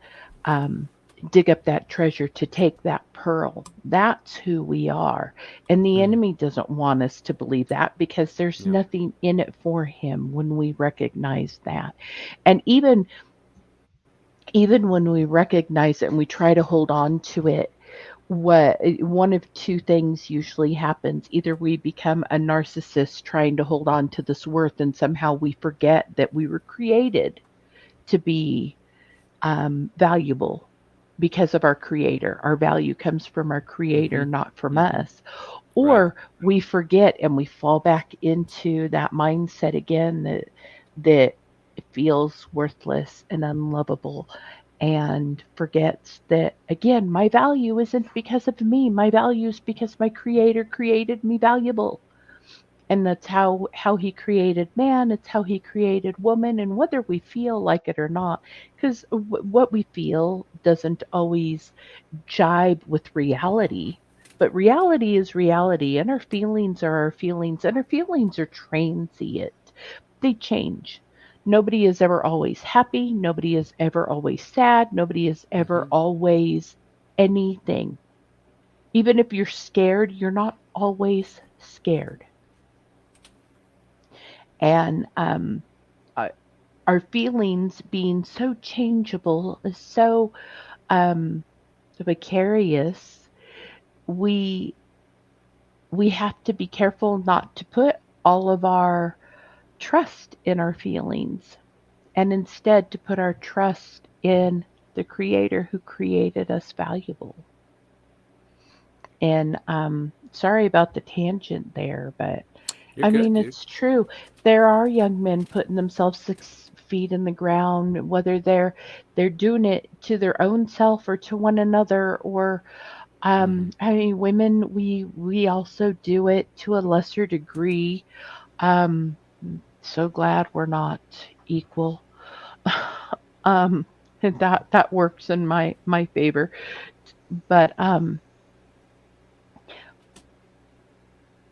dig up that treasure, to take that pearl. That's who we are. And the enemy doesn't want us to believe that, because there's Yep. nothing in it for him when we recognize that. And even when we recognize it and we try to hold on to it, one of two things usually happens. Either we become a narcissist trying to hold on to this worth, and somehow we forget that we were created to be valuable because of our Creator. Our value comes from our Creator, not from us. Or we forget and we fall back into that mindset again that feels worthless and unlovable, and forgets that, again, my value isn't because of me. My value is because my Creator created me valuable. And that's how he created man. It's how he created woman. And whether we feel like it or not, because what we feel doesn't always jibe with reality. But reality is reality, and our feelings are our feelings, and our feelings are transient. They change. Nobody is ever always happy. Nobody is ever always sad. Nobody is ever always anything. Even if you're scared, you're not always scared. And our feelings being so changeable, so vicarious, we have to be careful not to put all of our trust in our feelings, and instead to put our trust in the Creator who created us valuable. And sorry about the tangent there, but You're good, dude. it's true. There are young men putting themselves 6 feet in the ground, whether they're doing it to their own self or to one another, or women, we also do it to a lesser degree. So glad we're not equal. And that works in my favor. But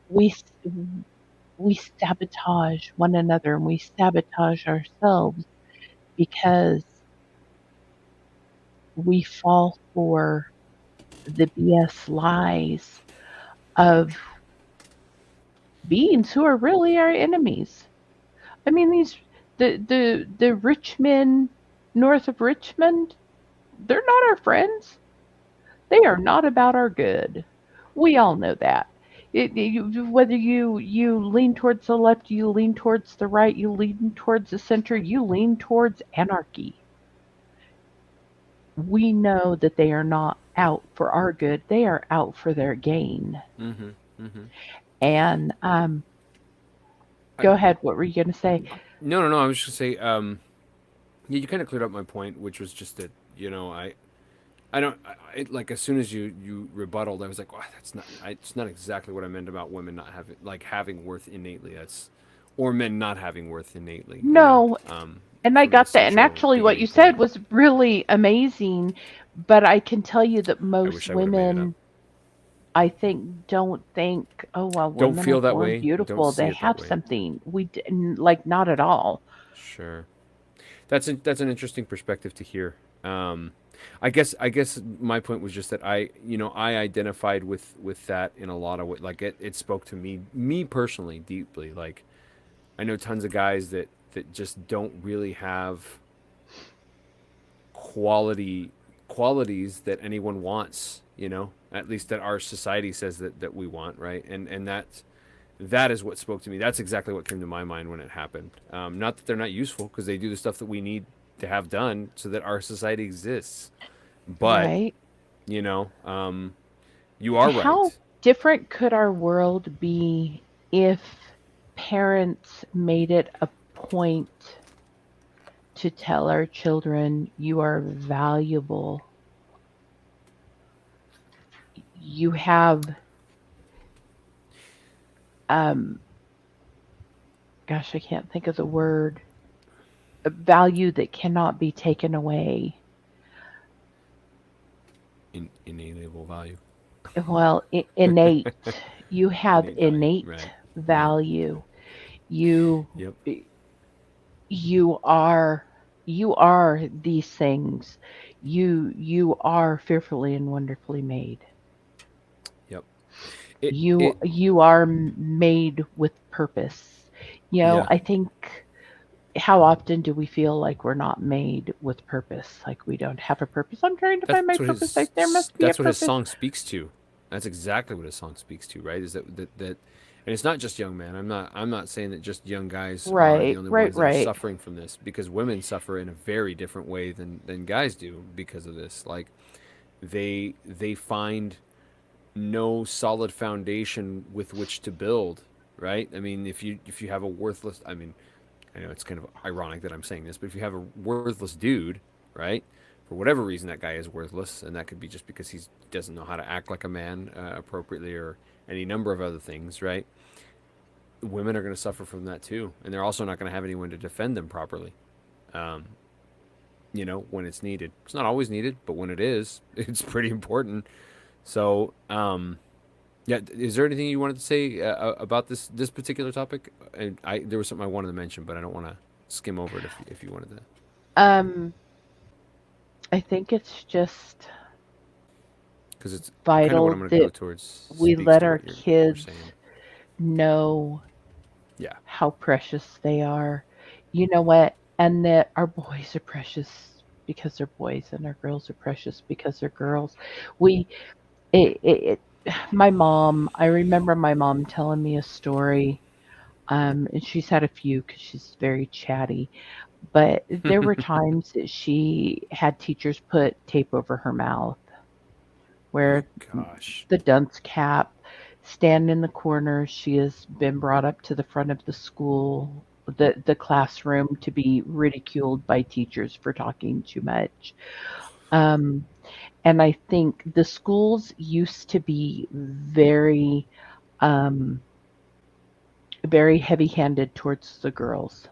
we we sabotage one another and we sabotage ourselves because we fall for the BS lies of beings who are really our enemies. I mean, the rich men north of Richmond, they're not our friends. They are not about our good. We all know that. Whether you lean towards the left, you lean towards the right, you lean towards the center, you lean towards anarchy. We know that they are not out for our good. They are out for their gain. Mm-hmm. Mm-hmm. And go ahead. What were you going to say? No. I was just gonna say, yeah, you kind of cleared up my point, which was just that I don't like as soon as you rebutted, I was like, well, it's not exactly what I meant about women not having worth innately. That's or men not having worth innately. No, and I got that. And actually, what you said point. was really amazing. But I can tell you that most wish I would've made it up. women, I think, don't think, oh well, Don't women feel are that born way. beautiful. Don't see They it that have way. something. We didn't like not at all. Sure, that's an interesting perspective to hear. I guess my point was just that I identified with that in a lot of ways. Like it spoke to me personally deeply. Like I know tons of guys that just don't really have qualities that anyone wants. At least that our society says that we want, right? And that is what spoke to me. That's exactly what came to my mind when it happened. Not that they're not useful, because they do the stuff that we need to have done so that our society exists. But Right? you are How right. different could our world be if parents made it a point to tell our children, you are valuable. You have, gosh, I can't think of the word, a value that cannot be taken away. Inalienable value. Well, innate. You have Innate value. innate Right. value. You Yep. you are these things. You are fearfully and wonderfully made. Yep. You are made with purpose. Yeah. I think, how often do we feel like we're not made with purpose? Like we don't have a purpose. I'm trying to find my purpose. Like there must be a That's what his purpose. song speaks to. That's exactly what his song speaks to, right? Is that and it's not just young men. I'm not saying that just young guys are the Right, only right, ones that are right. suffering from this, because women suffer in a very different way than guys do because of this. Like they find no solid foundation with which to build, right? I mean, if you have a worthless, I mean, I know it's kind of ironic that I'm saying this, but if you have a worthless dude, right? For whatever reason, that guy is worthless, and that could be just because he doesn't know how to act like a man appropriately, or any number of other things, right? Women are going to suffer from that too, and they're also not going to have anyone to defend them properly. Um, when it's needed. It's not always needed, but when it is, it's pretty important. So, yeah, is there anything you wanted to say about this particular topic? And there was something I wanted to mention, but I don't want to skim over it if you wanted to. Um, I think it's just Because it's kind of what I'm vital going to go that towards. we Speaks let to our what you're kids saying. know Yeah. how precious they are. You know what? And that our boys are precious because they're boys, and our girls are precious because they're girls. We, it my mom, I remember my mom telling me a story, and she's had a few because she's very chatty. But there were times that she had teachers put tape over her mouth, Oh where gosh. the dunce cap stand in the corner. She has been brought up to the front of the school, the classroom, to be ridiculed by teachers for talking too much. Um, and I think the schools used to be um, very heavy-handed towards the girls.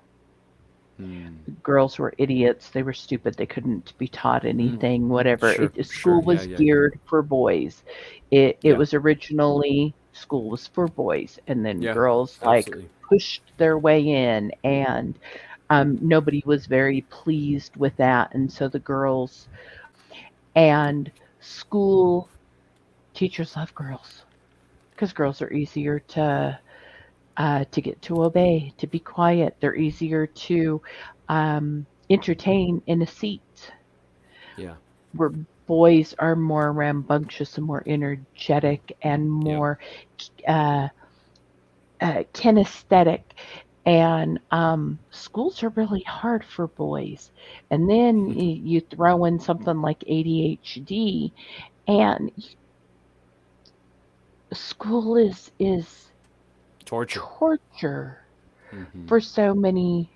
Hmm. Girls were idiots. They were stupid. They couldn't be taught anything, whatever. Sure. School Yeah. was Yeah. Yeah. geared for boys. It Yeah. was originally school was for boys, and then Yeah, girls like absolutely. pushed their way in, and nobody was very pleased with that, and so the girls and school teachers love girls because girls are easier to get to obey, to be quiet. They're easier to entertain in a seat. Yeah, Where boys are more rambunctious and more energetic and yeah. more uh, kinesthetic. And schools are really hard for boys. And then you throw in something like ADHD, and school is Torture. torture Hmm. for so many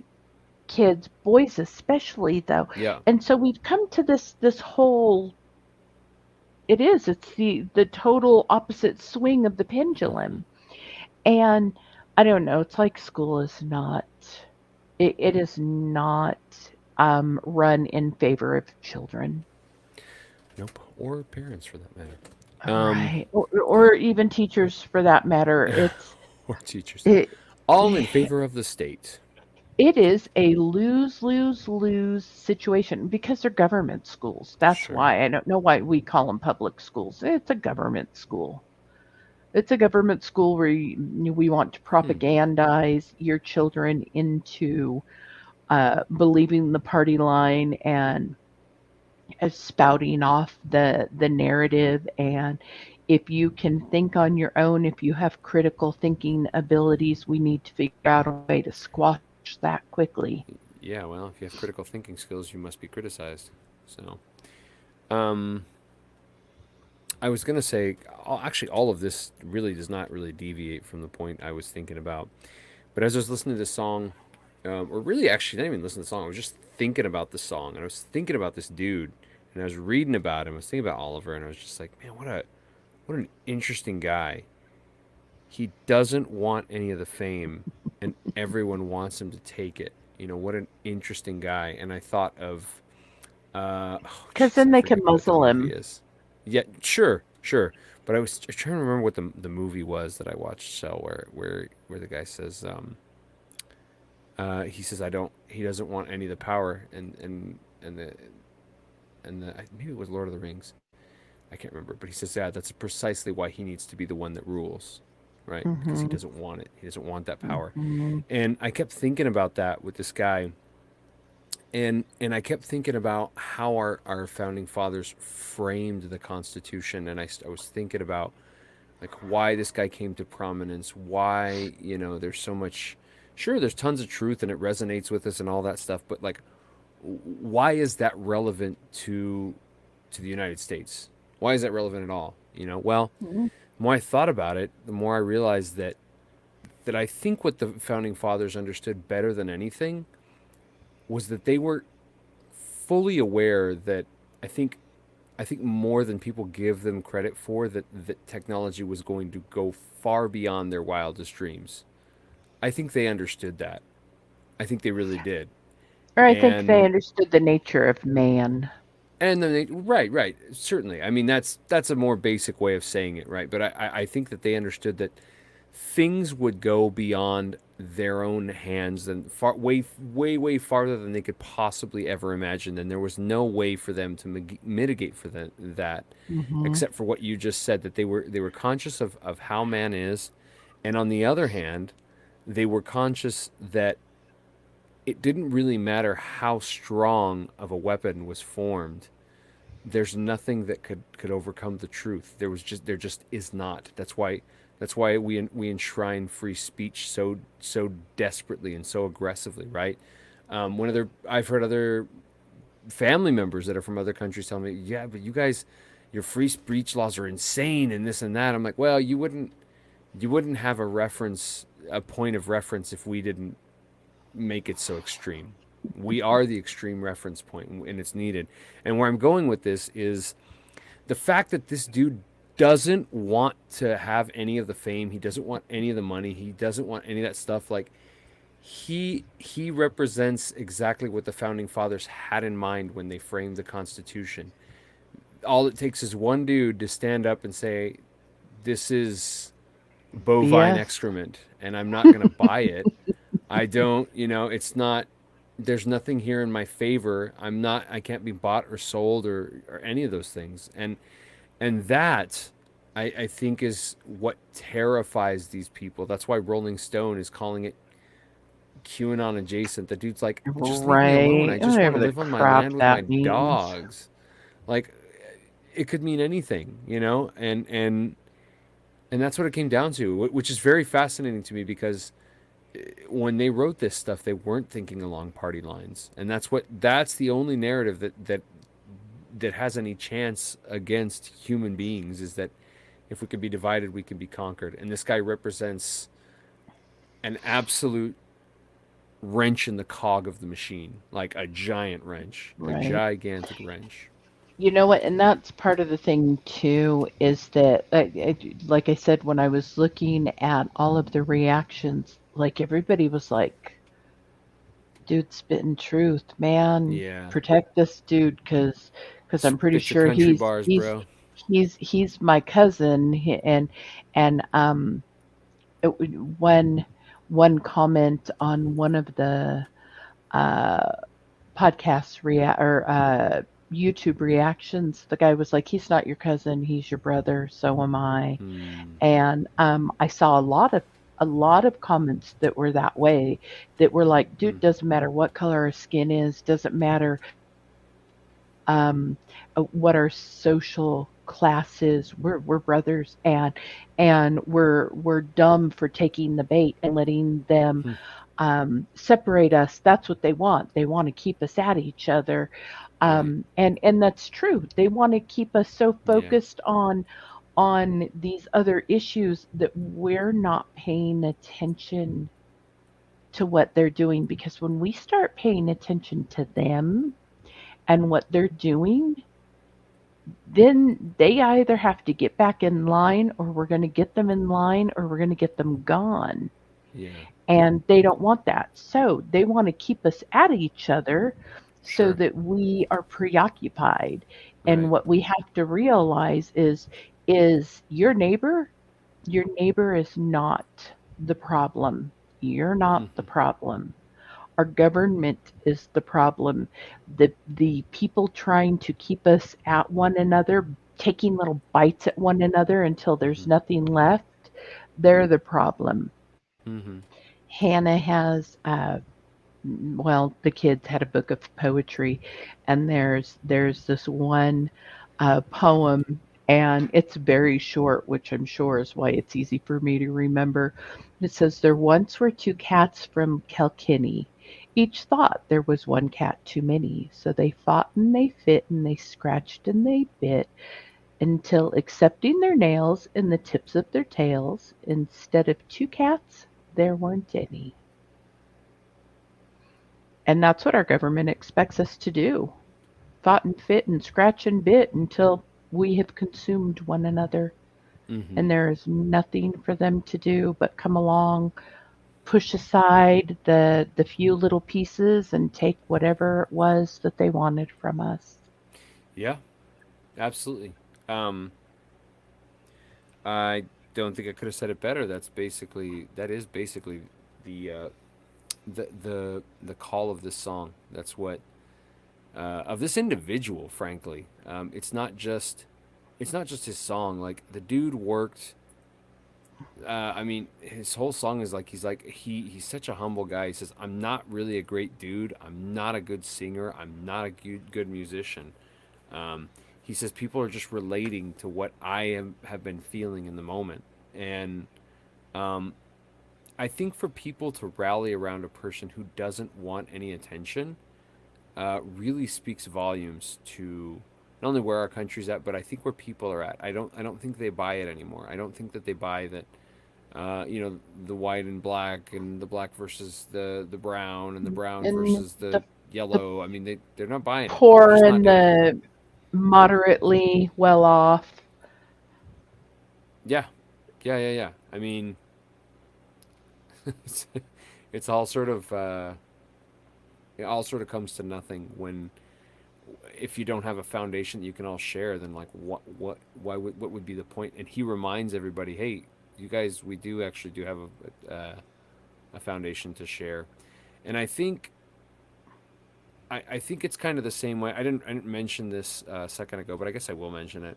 kids, boys especially though. Yeah, And so we've come to this whole it's the total opposite swing of the pendulum. And I don't know, it's like school is not it is not run in favor of children. nope. Or parents for that matter. Um, Right. Or even teachers for that matter. or teachers. It All in favor of the state. it is a lose lose lose situation because they're government schools. That's Sure. why I don't know why we call them public schools. It's a government school. It's a government school where we want to Hmm. propagandize your children into believing the party line and spouting off the narrative. And if you can think on your own, if you have critical thinking abilities, we need to figure out a way to squash that quickly. Yeah, well, if you have critical thinking skills, you must be criticized. So, um, I was gonna say, actually, all of this really does not really deviate from the point I was thinking about. But as I was listening to this song, or really actually not even listening to the song, I was just thinking about the song, and I was thinking about this dude, and I was reading about him. I was thinking about Oliver, and I was just like, man, what an interesting guy. He doesn't want any of the fame, and everyone wants him to take it. What an interesting guy. And I thought of, oh, Because jeez, then I they can forget what the muzzle movie him. is. Yeah, sure, sure. But I was trying to remember what the movie was that I watched. So where the guy says, he says he doesn't want any of the power, and the maybe it was Lord of the Rings. I can't remember, but he says, yeah, that's precisely why he needs to be the one that rules, right? Because he Hmm. doesn't want it. He doesn't want that power. Hmm. And I kept thinking about that with this guy, and I kept thinking about how our founding fathers framed the Constitution, and I was thinking about like why this guy came to prominence, why there's so much. Sure, there's tons of truth and it resonates with us and all that stuff, but like, why is that relevant to the United States? Why is that relevant at all? Well, the more I thought about it, the more I realized that I think what the founding fathers understood better than anything was that they were fully aware that I think I think more than people give them credit for that technology was going to go far beyond their wildest dreams. I think they understood that. I think they really did. Or I think they And understood the nature of man. and then right, certainly. I mean, that's a more basic way of saying it, right? But I think that they understood that things would go beyond their own hands and way farther than they could possibly ever imagine. And there was no way for them to mitigate for that, Hmm. except for what you just said, that they were conscious of how man is, and on the other hand, they were conscious that it didn't really matter how strong of a weapon was formed. There's nothing that could overcome the truth. There just is not. That's why we enshrine free speech so desperately and so aggressively, right? I've heard other family members that are from other countries tell me, yeah, but you guys, your free speech laws are insane and this and that. I'm like, well, you wouldn't have a point of reference if we didn't make it so extreme. We are the extreme reference point, and it's needed. And where I'm going with this is the fact that this dude doesn't want to have any of the fame. He doesn't want any of the money. He doesn't want any of that stuff. Like he represents exactly what the founding fathers had in mind when they framed the Constitution. All it takes is one dude to stand up and say, "This is bovine Yes. excrement, and I'm not going to buy it. I don't, it's not, there's nothing here in my favor. I can't be bought or sold or any of those things. And that, I think, is what terrifies these people. That's why Rolling Stone is calling it QAnon adjacent. The dude's like, just leave me alone. Right. I just want to Whatever the live on my crap land with my that means. dogs. Like, it could mean anything, and that's what it came down to, which is very fascinating to me because when they wrote this stuff, they weren't thinking along party lines, and that's the only narrative that has any chance against human beings, is that if we can be divided, we can be conquered. And this guy represents an absolute wrench in the cog of the machine, like a giant wrench, a Right. gigantic wrench. You know what? And that's part of the thing too, is that, like I said, when I was looking at all of the reactions, like everybody was like, dude, spitting truth, man, Yeah, protect this dude, because I'm pretty spit your sure country bars, bro. he's my cousin. And it, when one comment on one of the uh podcast or YouTube reactions, the guy was like, he's not your cousin, he's your brother, so am I. Hmm. And I saw a lot of comments that were that way, that were like, Hmm. dude, doesn't matter what color our skin is, doesn't matter what our social class is, we're brothers, and we're dumb for taking the bait and letting them Hmm. separate us. That's what they want. They want to keep us at each other. Right. And that's true. They want to keep us so Yeah. focused on these other issues that we're not paying attention to what they're doing, because when we start paying attention to them and what they're doing, then they either have to get back in line, or we're going to get them in line, or we're going to get them gone. Yeah. And they don't want that. So they want to keep us at each other so Sure. that we are preoccupied. And Right. what we have to realize is your neighbor is not the problem. You're not the problem. Our government is the problem. The people trying to keep us at one another, taking little bites at one another until there's Hmm. nothing left, they're the problem. Hmm. Hannah has, well, the kids had a book of poetry, and there's this one poem, and it's very short, which I'm sure is why it's easy for me to remember. It says, "There once were two cats from Kilkenny. Each thought there was one cat too many. So they fought and they fit and they scratched and they bit until, accepting their nails in the tips of their tails, instead of two cats, there weren't any." And that's what our government expects us to do. Fought and fit and scratch and bit until we have consumed one another. Hmm. And there is nothing for them to do but come along, push aside the few little pieces, and take whatever it was that they wanted from us. Yeah. Absolutely. Um, I don't think I could have said it better. That is basically the call of this song. That's what of this individual. Frankly, it's not just his song. Like, the dude worked. I mean, his whole song is like, he's such a humble guy. He says, "I'm not really a great dude. I'm not a good singer. I'm not a good musician." Um, he says people are just relating to what have been feeling in the moment, and um, I think for people to rally around a person who doesn't want any attention really speaks volumes to not only where our country's at, but I think where people are at. I don't think they buy it anymore. I don't think that they buy that. The white and black, and the black versus the brown, and the brown And versus the the the yellow. I mean, they're not buying it. They're poor just not and doing it. the moderately well off. Yeah, yeah. I mean, it's, it's all sort of it all sort of comes to nothing when, if you don't have a foundation that you can all share, then, like, what would be the point? And he reminds everybody, hey, you guys, we do actually do have a foundation to share, and I think it's kind of the same way. I didn't mention this a second ago, but I guess I will mention it.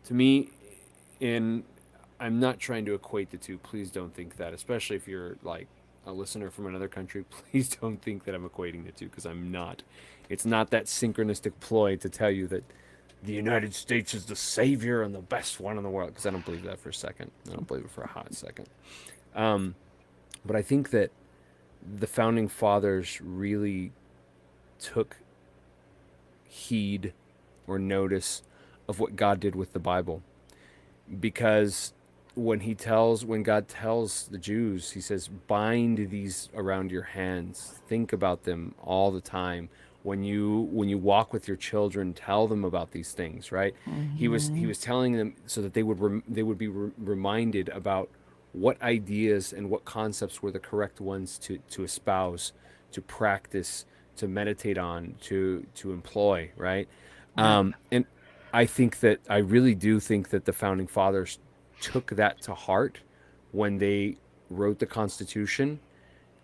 To me, in I'm not trying to equate the two. Please don't think that, especially if you're like a listener from another country. Please don't think that I'm equating the two because I'm not. It's not that synchronistic ploy to tell you that the United States is the savior and the best one in the world, because I don't believe that for a second. I don't believe it for a hot second. But I think that the founding fathers really took heed or notice of what God did with the Bible, because when God tells the Jews, he says, bind these around your hands, think about them all the time. When you walk with your children, tell them about these things, right? He was telling them so that they would be reminded about what ideas and what concepts were the correct ones to espouse, to practice, to meditate on, to employ, right? And I really do think that the founding fathers took that to heart when they wrote the Constitution,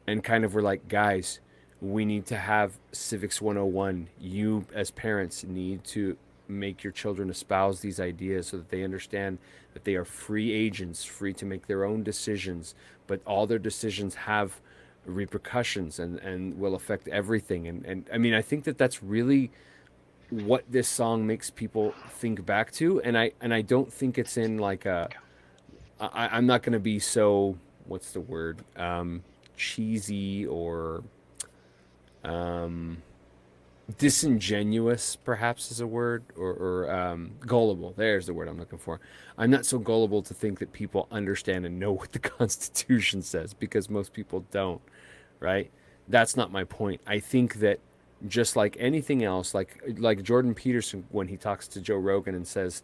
and kind of were like, guys, we need to have Civics 101. You, as parents, need to make your children espouse these ideas so that they understand that they are free agents, free to make their own decisions, but all their decisions have repercussions and will affect everything. And I mean, I think that that's really what this song makes people think back to. And I don't think it's in like I'm not going to be so, what's the word? Cheesy or disingenuous, perhaps, is a word, or gullible. There's the word I'm looking for. I'm not so gullible to think that people understand and know what the Constitution says, because most people don't, right? That's not my point. I think that just like anything else, like Jordan Peterson, when he talks to Joe Rogan and says,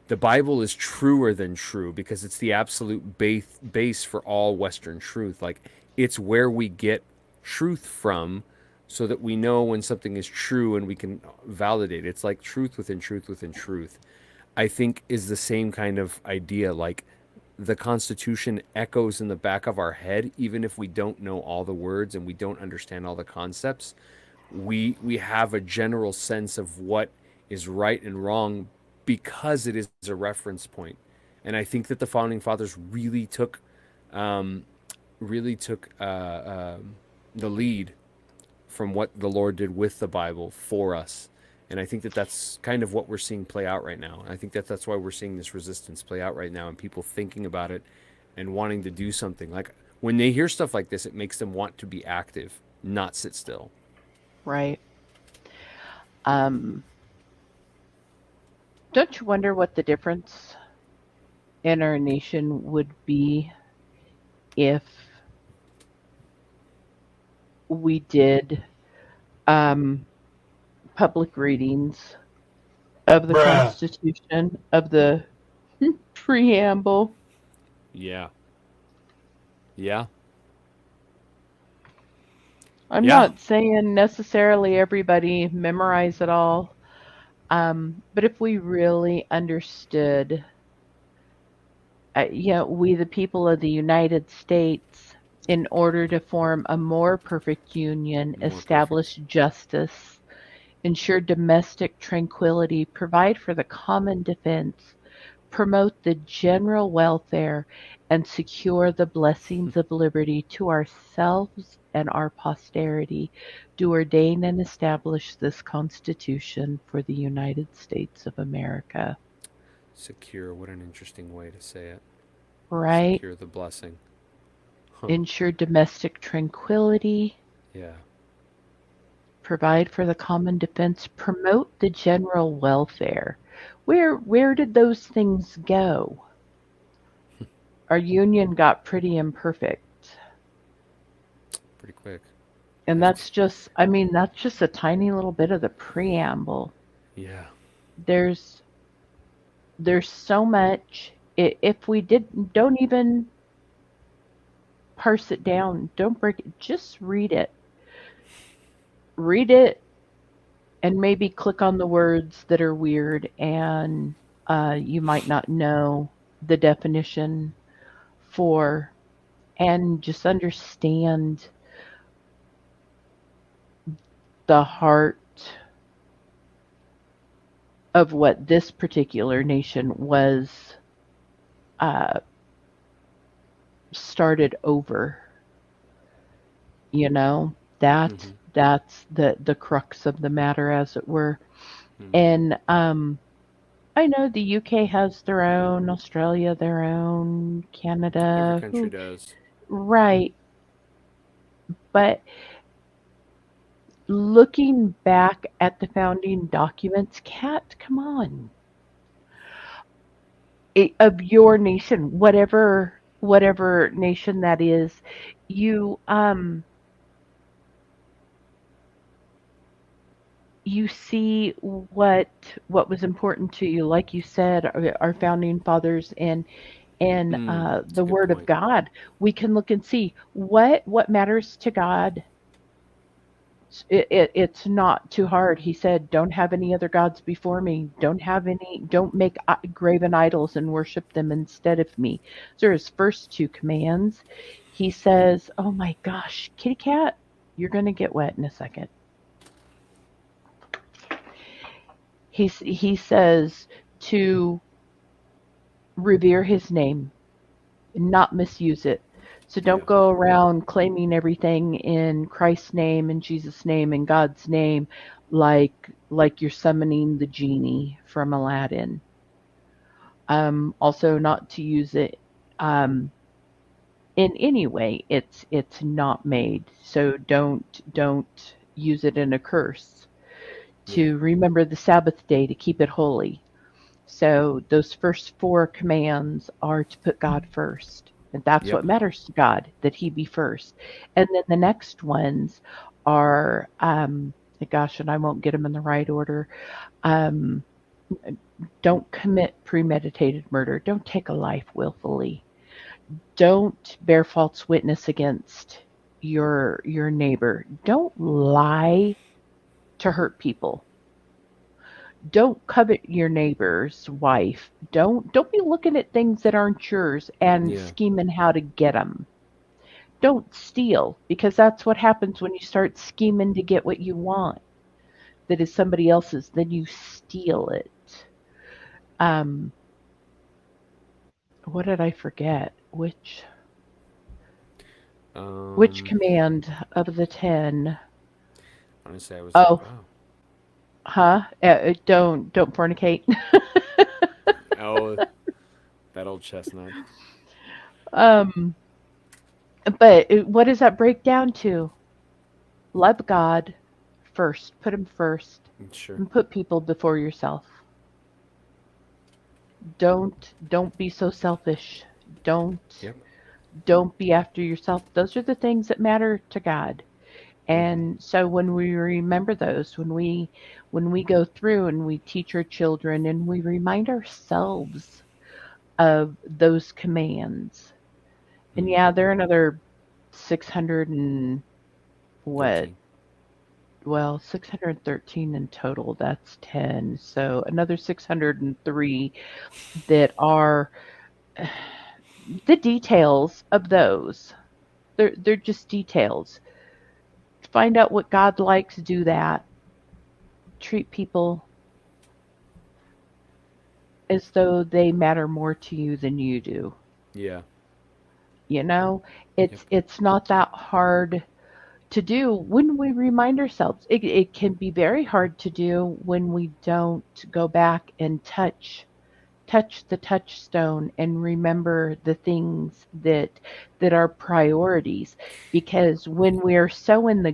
the Bible is truer than true because it's the absolute base for all Western truth. Like, it's where we get truth from, so that we know when something is true and we can validate it. It's like truth within truth within truth, I think, is the same kind of idea. Like, the Constitution echoes in the back of our head, even if we don't know all the words and we don't understand all the concepts. We have a general sense of what is right and wrong because it is a reference point. And I think that the founding fathers really took the lead from what the Lord did with the Bible for us. And I think that that's kind of what we're seeing play out right now. I think that that's why we're seeing this resistance play out right now, and people thinking about it and wanting to do something. Like, when they hear stuff like this, it makes them want to be active, not sit still. Right. Don't you wonder what the difference in our nation would be if we did public readings of the Constitution, of the preamble? Yeah. I'm not saying necessarily everybody memorize it all, but if we really understood, we the people of the United States, in order to form a more perfect union, establish justice, ensure domestic tranquility, provide for the common defense, promote the general welfare, and secure the blessings of liberty to ourselves and our posterity, do ordain and establish this Constitution for the United States of America. Secure, what an interesting way to say it. Right? Secure the blessing. Huh. Ensure domestic tranquility. Yeah. Provide for the common defense, promote the general welfare. Where did those things go? Our union got pretty imperfect. Pretty quick. And that's just a tiny little bit of the preamble. Yeah. There's so much. If we don't even parse it down, don't break it, just read it. Read it and maybe click on the words that are weird and you might not know the definition for and just understand the heart of what this particular nation was uh, started over. You know, Mm-hmm. that's the crux of the matter, as it were. Mm-hmm. And I know the UK has their own, Australia their own, Every Canada, country who, does. right. But looking back at the founding documents, Kat, come on, of your nation, whatever nation that is, you you see what was important to you, like you said, our founding fathers and That's a the good Word of point. God. We can look and see what matters to God. It's not too hard. He said, "Don't have any other gods before me. Don't make graven idols and worship them instead of me." Those are his first two commands. He says, "Oh my gosh, kitty cat, you're gonna get wet in a second." He says to revere his name, not misuse it. So Yeah. don't go around claiming everything in Christ's name, in Jesus' name, in God's name, like you're summoning the genie from Aladdin. Also, not to use it um, in any way. It's not made. So don't use it in a curse. Yeah. To remember the Sabbath day to keep it holy. So those first four commands are to put God first. And that's Yep. what matters to God, that he be first. And then the next ones are, gosh, and I won't get them in the right order. Um, don't commit premeditated murder. Don't take a life willfully. Don't bear false witness against your neighbor. Don't lie to hurt people. Don't covet your neighbor's wife. Don't be looking at things that aren't yours and Yeah. scheming how to get them. Don't steal, because that's what happens when you start scheming to get what you want that is somebody else's. Then you steal it. Um, what did I forget? Which Um. command of the 10? Honestly, I was like, Oh, wow. don't fornicate. Oh, that old chestnut. um, but what does that break down to? Love God first. Put him first, Sure. and put people before yourself. Don't be so selfish. Don't Yep. don't be after yourself. Those are the things that matter to God. Mm-hmm. And so when we remember those, when we go through and we teach our children and we remind ourselves of those commands. And Mm-hmm. yeah, there are another 600 and what? 13. Well, 613 in total. That's 10. So another 603 that are the details of those. They're just details. Find out what God likes, do that. Treat people as though they matter more to you than you do. Yeah. You know, Yep. it's not that hard to do when we remind ourselves. It can be very hard to do when we don't go back and touch the touchstone and remember the things that are priorities, because when we're so in the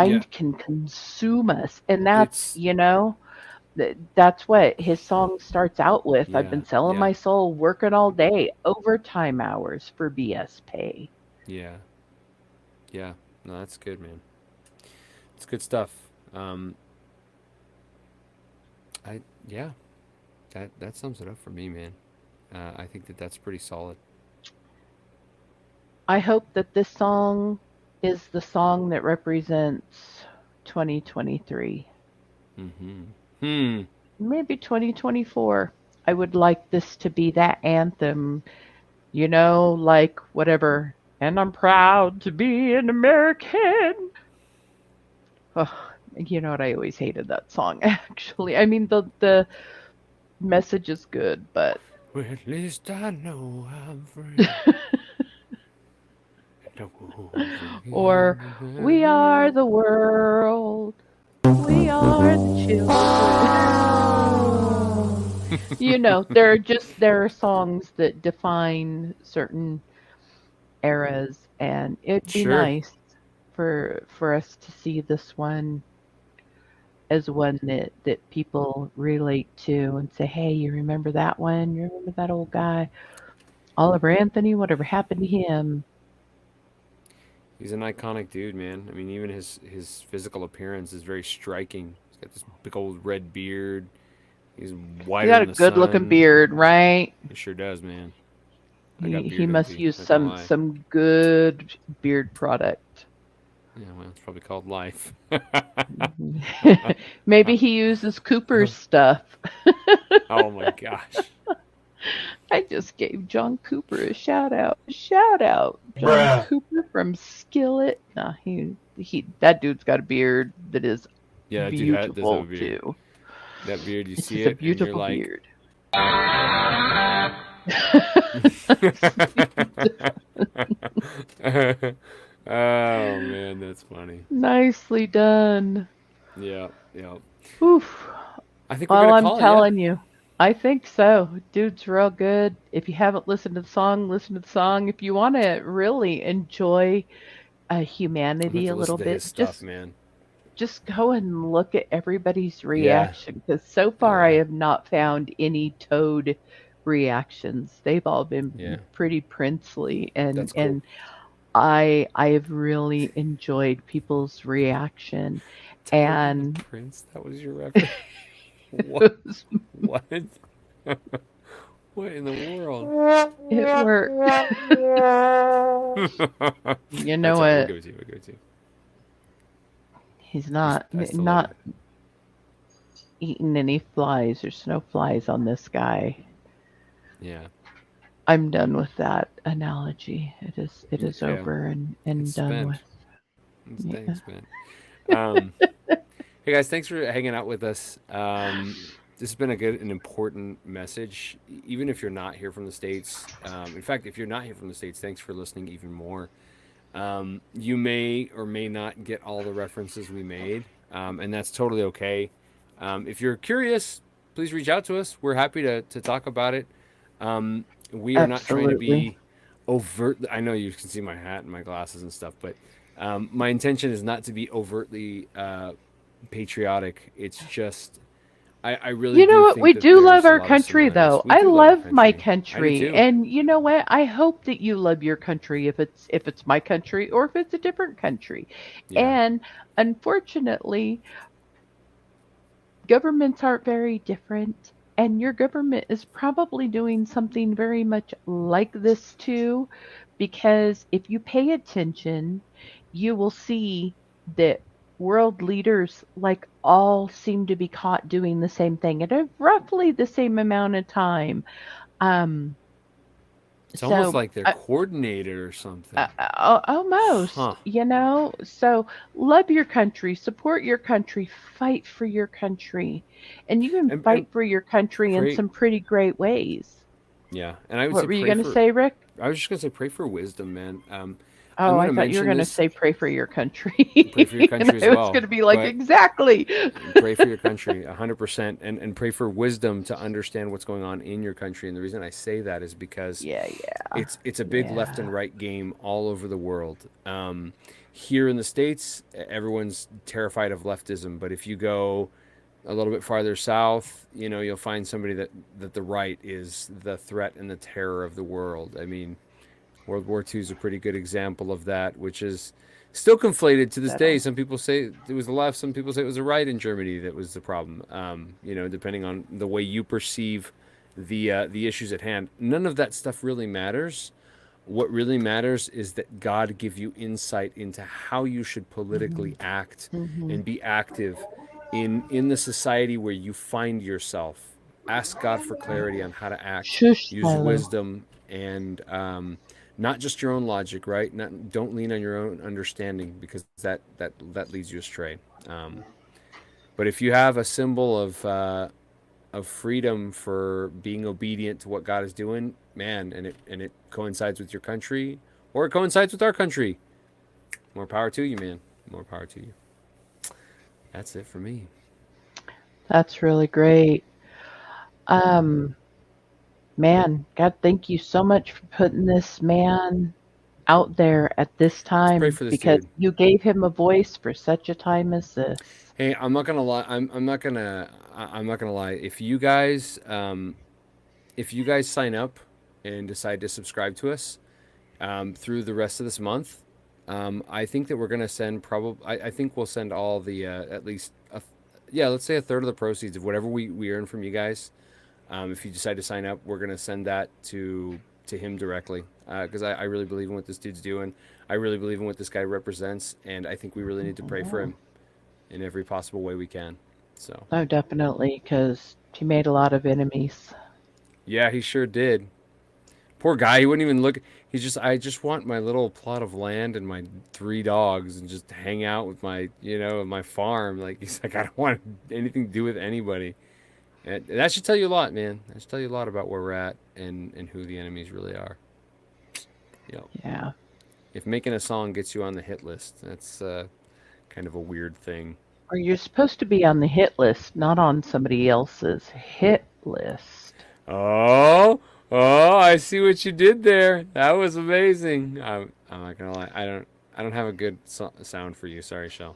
Yeah. grind can consume us. And that's, It's that's what his song starts out with. I've yeah. been selling Yeah. my soul, working all day, overtime hours for BS pay. Yeah. Yeah. No, that's good, man. It's good stuff. Um. I yeah. That sums it up for me, man. I think that that's pretty solid. I hope that this song is the song that represents 2023. Mm-hmm. Hmm. Maybe 2024. I would like this to be that anthem, like whatever. And I'm proud to be an American. Oh, you know what? I always hated that song, actually. I mean, the message is good, but. Well, at least I know I'm free. Or, we are the world. We are the children. There are songs that define certain eras, and it'd be Sure. nice for us to see this one as one that people relate to and say, hey, you remember that one? You remember that old guy? Oliver Anthony, whatever happened to him? He's an iconic dude, man. I mean, even his physical appearance is very striking. He's got this big old red beard. He's He whiter got a than the good looking sun. beard, right? He sure does, man. He must use not gonna lie. some good beard product. Yeah, well, it's probably called life. Maybe he uses Cooper's stuff. Oh my gosh. I just gave John Cooper a shout out. John Cooper from Skillet. Nah, that dude's got a beard that is Yeah, that dude does have beautiful a beard. too. That beard, you It's see just a it, and you're beautiful like, beard. oh man, that's funny. Nicely done. Yeah, yeah. Oof. I think we're Well, gonna I'm call it. telling you. I think so. Dude's real good. If you haven't listened to the song, listen to the song. If you want to really enjoy I'm gonna humanity have a to little listen to his bit, stuff, man. just go and look at everybody's Yeah, reaction, because so far I yeah, have not found any Toad reactions. They've all been yeah. pretty princely, That's cool. and I have really enjoyed people's reaction. Toad and And the Prince. That was your reference. What? What? What in the world? it worked. You know That's all right. We'll what? give it to you. We'll give it to you. He's I still love not it. eating any flies. There's no flies on this guy. Yeah. I'm done with that analogy. It is Yeah. over and It's done spent. with. It's Yeah. dang spent. Hey guys, thanks for hanging out with us. This has been an important message, even if you're not here from the States. In fact, if you're not here from the States, thanks for listening even more. You may or may not get all the references we made, and that's totally okay. If you're curious, please reach out to us. We're happy to talk about it. We are not trying to Absolutely. be overt. I know you can see my hat and my glasses and stuff, but my intention is not to be overtly patriotic. It's just I really You know do what? think We that do love there's a our lot of country, similarities. though. We I do love our love my country. I do country, too. and you know what? I hope that you love your country if it's my country or if it's a different country. Yeah. And unfortunately, governments aren't very different, and your government is probably doing something very much like this too, because if you pay attention, you will see that world leaders like all seem to be caught doing the same thing at a roughly the same amount of time. Um, It's almost so like they're coordinated or something. almost, Huh. So love your country, support your country, fight for your country, and you can And fight for your country in pray. some pretty great ways. Yeah. And I would What say were you pray going to for. say, Rick? I was just gonna say pray for wisdom, man. I'm Oh, I gonna thought you were mention going to this. say pray for your country. Pray for your And country as I was well, going to be like, but exactly. pray for your country 100%, and pray for wisdom to understand what's going on in your country. And the reason I say that is because Yeah, it's a big left and yeah. right game all over the world. Here in the States, everyone's terrified of leftism, but if you go a little bit farther south, you'll find somebody that the right is the threat and the terror of the world. I mean, World War II is a pretty good example of that, which is still conflated to this day. That'll. Some people say it was the left, some people say it was the right in Germany that was the problem. Depending on the way you perceive the issues at hand. None of that stuff really matters. What really matters is that God give you insight into how you should Hmm. politically act Hmm. and be active in the society where you find yourself. ask God for clarity on how to act. Shush, Use Milo. wisdom and not just your own logic, right? Don't lean on your own understanding, because that leads you astray. But if you have a symbol of freedom for being obedient to what God is doing, man, and it coincides with your country, or it coincides with our country, more power to you, man. More power to you. That's it for me. That's really great. Man, God, thank you so much for putting this man out there at this time, pray for this because dude. you gave him a voice for such a time as this. Hey, I'm not gonna lie. I'm not gonna lie. If you guys sign up and decide to subscribe to us through the rest of this month, I think that we're gonna send I think we'll send all the at least let's say a third of the proceeds of whatever we earn from you guys. If you decide to sign up, we're gonna send that to him directly, because I really believe in what this dude's doing. I really believe in what this guy represents, and I think we really need to pray for him in every possible way we can. So. Oh, definitely, because he made a lot of enemies. Yeah, he sure did. Poor guy. He wouldn't even look. I just want my little plot of land and my 3 dogs and just hang out with my, my farm. Like, he's like, I don't want anything to do with anybody. And that should tell you a lot, man. That should tell you a lot about where we're at and who the enemies really are. Yeah. If making a song gets you on the hit list, that's kind of a weird thing. Or you're supposed to be on the hit list, not on somebody else's hit list. Oh, I see what you did there. That was amazing. I'm not gonna lie. I don't have a good sound for you. Sorry, Shell.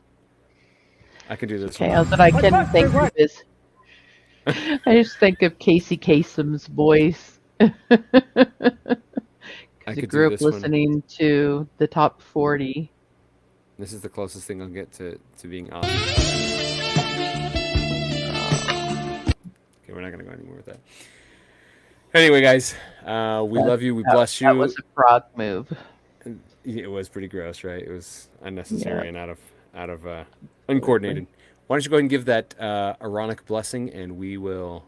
I can do this. Okay, all that I can think of is I just think of Casey Kasem's voice. I I grew up listening to the top 40. This is the closest thing I'll get to being awesome. Okay, we're not gonna go anymore with that. Anyway, guys, we love you. We bless you. That was a frog move. It was pretty gross, right? It was unnecessary and out of uncoordinated. Why don't you go ahead and give that Aaronic blessing, and we will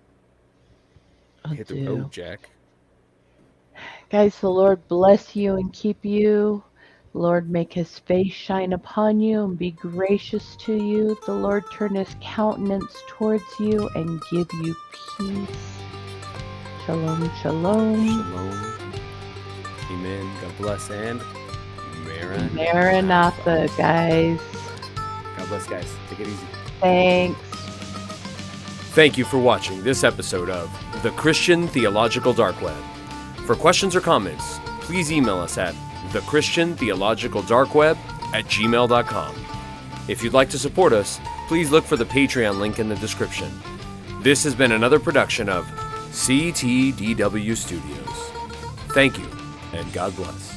hit the road, Jack. Guys, the Lord bless you and keep you. The Lord make his face shine upon you and be gracious to you. The Lord turn his countenance towards you and give you peace. Shalom, shalom. Shalom. Amen. God bless, and Maranatha, guys. God bless, guys. Take it easy. Thanks. Thank you for watching this episode of The Christian Theological Dark Web. For questions or comments, please email us at thechristiantheologicaldarkweb@gmail.com. If you'd like to support us, please look for the Patreon link in the description. This has been another production of CTDW Studios. Thank you, and God bless.